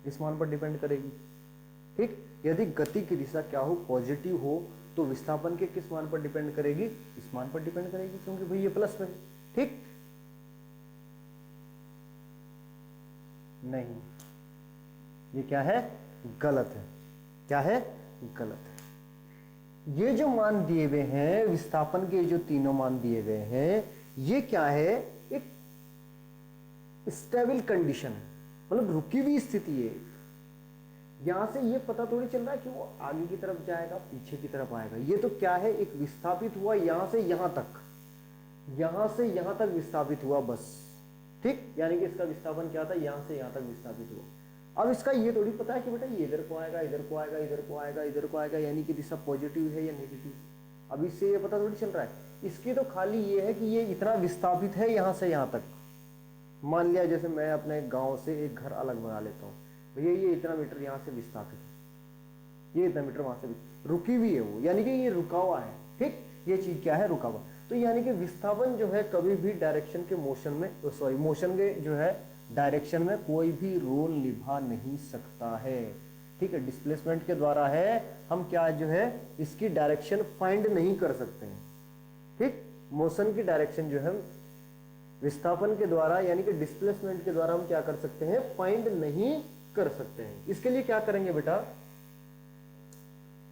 इस मान पर डिपेंड करेगी। ठीक, यदि गति की दिशा क्या हो पॉजिटिव हो तो विस्थापन के किस मान पर डिपेंड करेगी, इस मान पर डिपेंड करेगी, क्योंकि भाई ये प्लस में है। ठीक, नहीं ये क्या है, गलत है। क्या है, गलत है। ये जो मान दिए हुए हैं विस्थापन के, जो तीनों मान दिए गए हैं, ये क्या है, एक स्टेबल कंडीशन है, मतलब रुकी हुई स्थिति है। यहां से ये पता थोड़ी चल रहा है कि वो आगे की तरफ जाएगा पीछे की तरफ आएगा। ये तो क्या है, एक विस्थापित हुआ यहां से यहां तक, यहां से यहां तक विस्थापित हुआ बस। ठीक, यानी कि इसका विस्थापन क्या था, यहां से यहां तक विस्थापित हुआ। अब इसका ये थोड़ी पता है कि बेटा ये इधर को आएगा, इधर को आएगा, इधर को आएगा, इधर को आएगा, यानी कि दिशा पॉजिटिव है या नेगेटिव। अब इससे ये पता थोड़ी चल रहा है। इसकी तो खाली ये है कि ये इतना विस्थापित है यहाँ से यहाँ तक। मान लिया जैसे मैं अपने गांव से एक घर अलग बना लेता हूँ, भैया ये इतना मीटर यहाँ से विस्थापित है, ये इतना मीटर वहां से रुकी हुई है वो, यानी कि ये रुका हुआ है। ठीक, ये चीज क्या है, रुका हुआ। तो यानी कि विस्थापन जो है कभी भी डायरेक्शन के मोशन में, सॉरी मोशन के जो है डायरेक्शन में कोई भी रोल निभा नहीं सकता है। ठीक है, डिस्प्लेसमेंट के द्वारा है, हम क्या जो है इसकी डायरेक्शन फाइंड नहीं कर सकते हैं। ठीक, मोशन की डायरेक्शन जो है विस्थापन के द्वारा यानी कि डिस्प्लेसमेंट के द्वारा हम क्या कर सकते हैं, फाइंड नहीं कर सकते हैं। इसके लिए क्या करेंगे बेटा,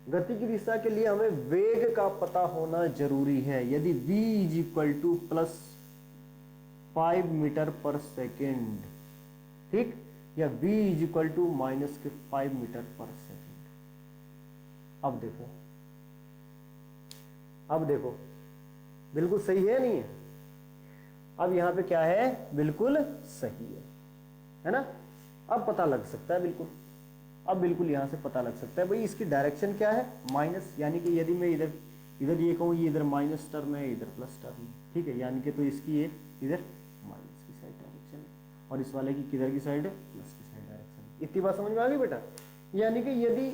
गति की दिशा के लिए हमें वेग का पता होना जरूरी है। यदि v is equal to plus 5 metre पर सेकेंड, ठीक, या v is equal to minus के 5 मीटर पर सेकेंड। अब देखो बिल्कुल सही है नहीं है। अब यहां पे क्या है, बिल्कुल सही है ना। अब पता लग सकता है बिल्कुल, अब बिल्कुल यहां से पता लग सकता है भाई इसकी डायरेक्शन क्या है, माइनस, यानी कि यदि मैं इधर ये कहूँ, ये इधर माइनस टर्म है, इधर प्लस टर्म है। ठीक है, यानी कि तो इसकी ये इधर माइनस की साइड डायरेक्शन है और इस वाले की किधर की साइड है, प्लस की साइड डायरेक्शन। इतनी बात समझ में आ गई बेटा। यानी कि यदि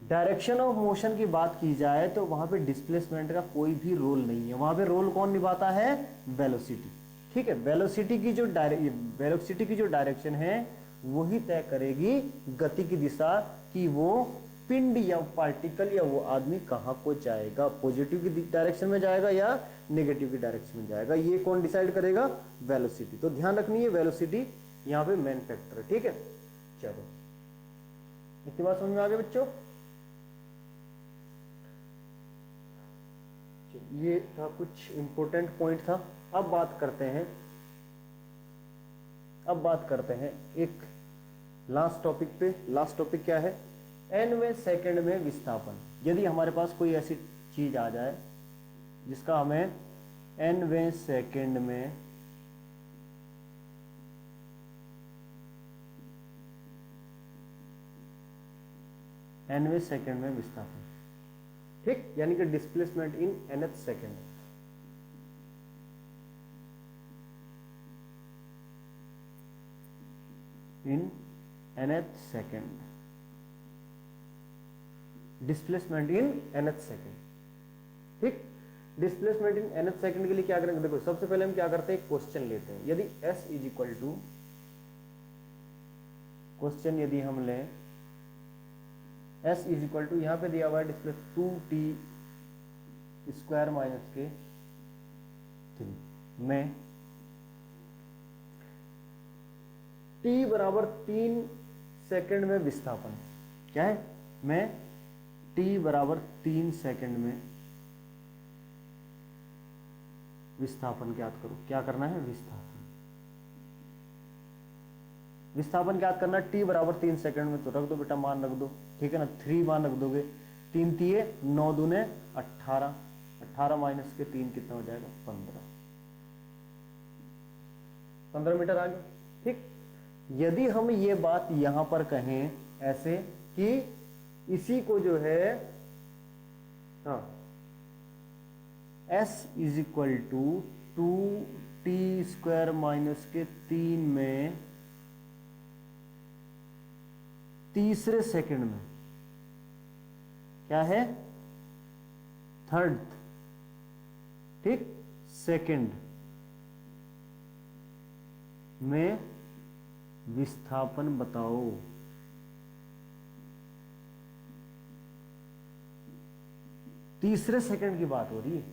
डायरेक्शन ऑफ मोशन की बात की जाए तो वहां पे डिस्प्लेसमेंट का कोई भी रोल नहीं है। वहां पे रोल कौन निभाता है, वेलोसिटी। ठीक है, वेलोसिटी की जो डायरेक्शन है वही तय करेगी गति की दिशा, कि वो पिंड या पार्टिकल या वो आदमी कहां को जाएगा, पॉजिटिव की डायरेक्शन में जाएगा या नेगेटिव की डायरेक्शन में जाएगा, ये कौन डिसाइड करेगा, वेलोसिटी। तो ध्यान रखनी है वेलोसिटी यहां पे मेन फैक्टर है। ठीक है, चलो इतनी बात समझ में आ गई बच्चों। ये था कुछ इंपॉर्टेंट पॉइंट था। अब बात करते हैं एक लास्ट टॉपिक पे। लास्ट टॉपिक क्या है, nवें सेकंड में विस्थापन। यदि हमारे पास कोई ऐसी चीज आ जाए जिसका हमें nवें सेकंड में विस्थापन, ठीक, यानी कि displacement in nth second. Displacement in nth second. ठीक, डिस्प्लेसमेंट इन nth सेकंड के लिए क्या करेंगे, देखो सबसे पहले हम क्या करते हैं, क्वेश्चन लेते हैं। यदि s is equal to, question यदि हम लें s इज इक्वल टू, यहां पे दिया हुआ है डिस्प्ले 2t स्क्वायर माइनस के 3 में t बराबर 3 सेकंड में विस्थापन। क्या है, मैं t बराबर 3 सेकंड में विस्थापन ज्ञात करो। क्या करना है, विस्थापन ज्ञात करना। t बराबर 3 सेकंड में तो रख दो बेटा, मान रख दो, ठीक है ना, 3 मान रख दोगे। 3 तिये 9 दूने 18, 18 माइनस के 3 कितना हो जाएगा, 15 मीटर आ गया। ठीक, यदि हम ये बात यहां पर कहें ऐसे कि इसी को जो है, हाँ, s is equal to 2t square minus के 3 में तीसरे सेकंड में, क्या है, थर्ड, ठीक, सेकंड में विस्थापन बताओ। तीसरे सेकंड की बात हो रही है।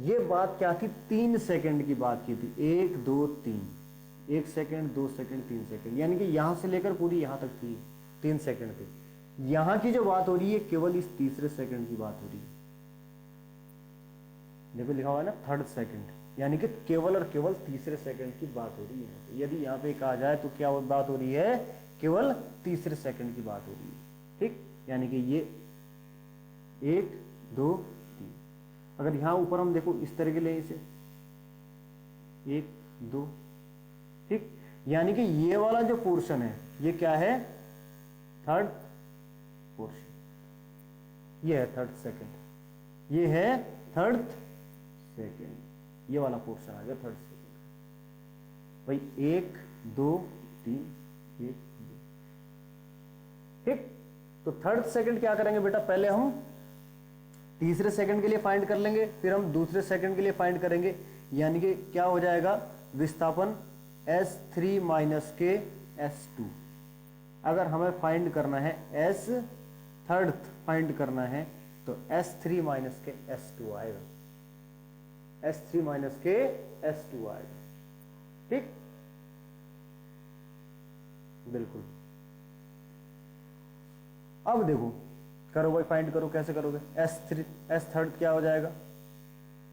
ये बात क्या थी, 3 सेकंड की बात की थी, 1 2 3, 1 सेकंड 2 सेकंड 3 सेकंड, यानी कि यहां से लेकर पूरी यहां तक थी 3 सेकंड थी। यहां की जो बात हो रही है केवल इस तीसरे सेकंड की बात हो रही है। देखो लिखा हुआ है ना, थर्ड सेकंड, यानी कि केवल और केवल तीसरे सेकंड की बात हो रही है। यदि यहाँ पे कहा जाए तो क्या बात हो रही है, केवल तीसरे सेकंड की बात हो रही है। ठीक, यानी कि ये 1 2 3। अगर यहां ऊपर हम देखो इस तरह के ले इसे 1 2, ठीक, यानी कि ये वाला जो पोर्शन है ये क्या है, थर्ड पोर्शन, ये है थर्ड सेकंड, ये है थर्ड सेकेंड, ये वाला पोर्शन आ गया थर्ड सेकेंड भाई। 1 2 3 1 2, ठीक। तो थर्ड सेकंड क्या करेंगे बेटा, पहले हम तीसरे सेकंड के लिए फाइंड कर लेंगे, फिर हम दूसरे सेकंड के लिए फाइंड करेंगे, यानी कि क्या हो जाएगा विस्थापन S3 माइनस के S2। अगर हमें फाइंड करना है S थर्ड फाइंड करना है तो S3 माइनस के S2 आएगा, S3 माइनस के S2 आएगा, ठीक। बिल्कुल। अब देखो करो भाई, फाइंड करो, कैसे करोगे। S थर्ड क्या हो जाएगा,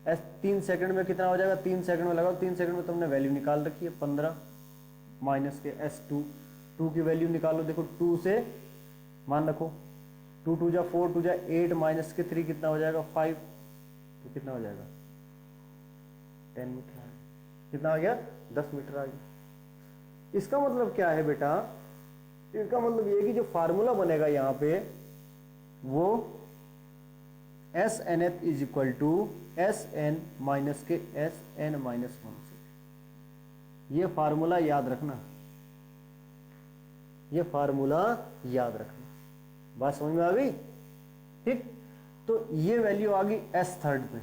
S 3 सेकंड में कितना हो जाएगा, 3 सेकंड में लगाओ, 3 सेकंड में तुमने वैल्यू निकाल रखी है 15 माइनस के S2, 2 की वैल्यू निकालो। देखो 2 से मान रखो, 2 2 जा 4 2 जा 8 माइनस के 3 कितना हो जाएगा 5, तो कितना हो जाएगा 10 मीटर आ गया। कितना आ गया 10 मीटर आ गया। इसका मतलब क्या है बेटा, इसका मतलब ये कि जो फार्मूला बनेगा यहां पे वो s n th is equal to s n minus के एस एन माइनस 1 से। ये फार्मूला याद रखना, ये फार्मूला याद रखना। बात समझ में आ गई, ठीक। तो ये वैल्यू आ गई एस थर्ड में।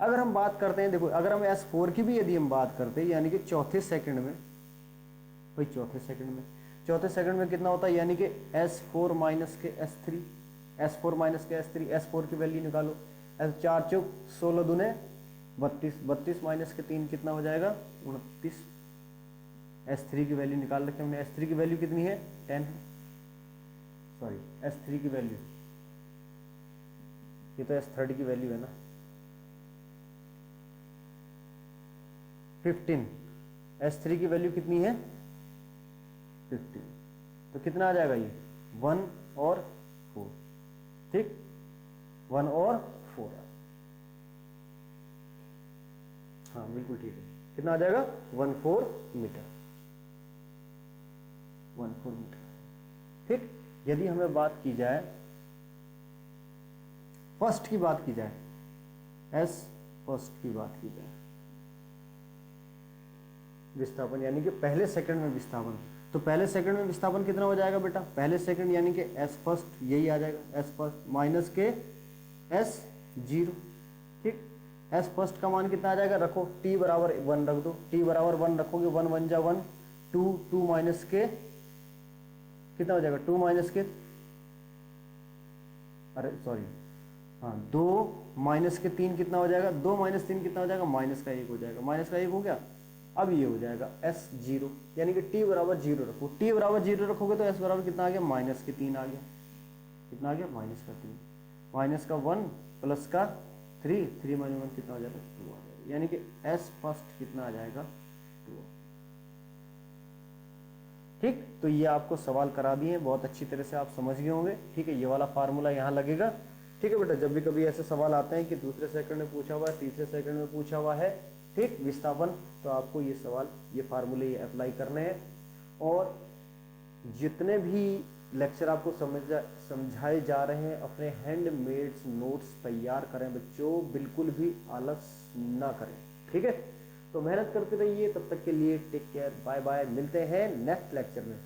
अगर हम बात करते हैं, देखो अगर हम एस फोर की भी यदि हम बात करते हैं, यानी कि चौथे सेकंड में, भाई चौथे सेकंड में कितना होता है, यानी कि S4 माइनस के S3, S4 माइनस के S3, S4 की वैल्यू निकालो। S4 चौक 16 दूने 32, 32 माइनस के 3 कितना हो जाएगा 29। S3 की वैल्यू निकाल रखी हमने, S3 की वैल्यू कितनी है 10 है, सॉरी S3 की वैल्यू, ये तो S थर्ड की वैल्यू है ना 15, S3 की वैल्यू कितनी है 15, तो कितना आ जाएगा ये 1 और 4, ठीक 1 और 4, हाँ बिल्कुल ठीक है। कितना आ जाएगा 14 मीटर, 14 मीटर, ठीक। यदि हमें बात की जाए फर्स्ट की बात की जाए, एस फर्स्ट की बात की जाए, विस्थापन यानी कि पहले सेकंड में विस्थापन, तो पहले सेकंड में विस्थापन कितना हो जाएगा बेटा, पहले सेकंड यानी कि एस फर्स्ट यही आ जाएगा, एस फर्स्ट माइनस के एस जीरो, ठीक। एस फर्स्ट का मान कितना आ जाएगा, रखो टी बराबर 1 रख दो, टी बराबर 1 रखोगे 1 1 जा 1, 2 2 माइनस के कितना हो जाएगा 2 माइनस के, अरे सॉरी हाँ 2 माइनस के 3 कितना हो जाएगा, 2 माइनस 3 कितना हो जाएगा माइनस का 1 हो जाएगा, माइनस का 1 हो गया। अब ये हो जाएगा एस जीरो, यानी कि टी बराबर 0 रखो, टी बराबर 0 रखोगे तो एस बराबर कितना आ गया माइनस के 3 आ गया, कितना आ गया माइनस का 3, माइनस का 1 प्लस का 3, 3 माइनस 1 कितना हो जाएगा 2 आ जाएगा, यानी कि एस फर्स्ट कितना आ जाएगा 2, ठीक। तो ये आपको सवाल करा दिए, बहुत अच्छी तरह से आप समझ गए होंगे, ठीक है। ये वाला फार्मूला यहाँ लगेगा, ठीक है बेटा। जब भी कभी ऐसे सवाल आते हैं कि दूसरे सेकंड में पूछा हुआ है, तीसरे सेकंड में पूछा हुआ है, ठीक विस्थापन, तो आपको ये सवाल, ये फार्मूले ये अप्लाई करने हैं। और जितने भी लेक्चर आपको समझाए जा रहे हैं, अपने हैंडमेड नोट्स तैयार करें बच्चों, बिल्कुल भी आलस ना करें, ठीक है। तो मेहनत करते रहिए, तब तक के लिए टेक केयर, बाय बाय, मिलते हैं नेक्स्ट लेक्चर में।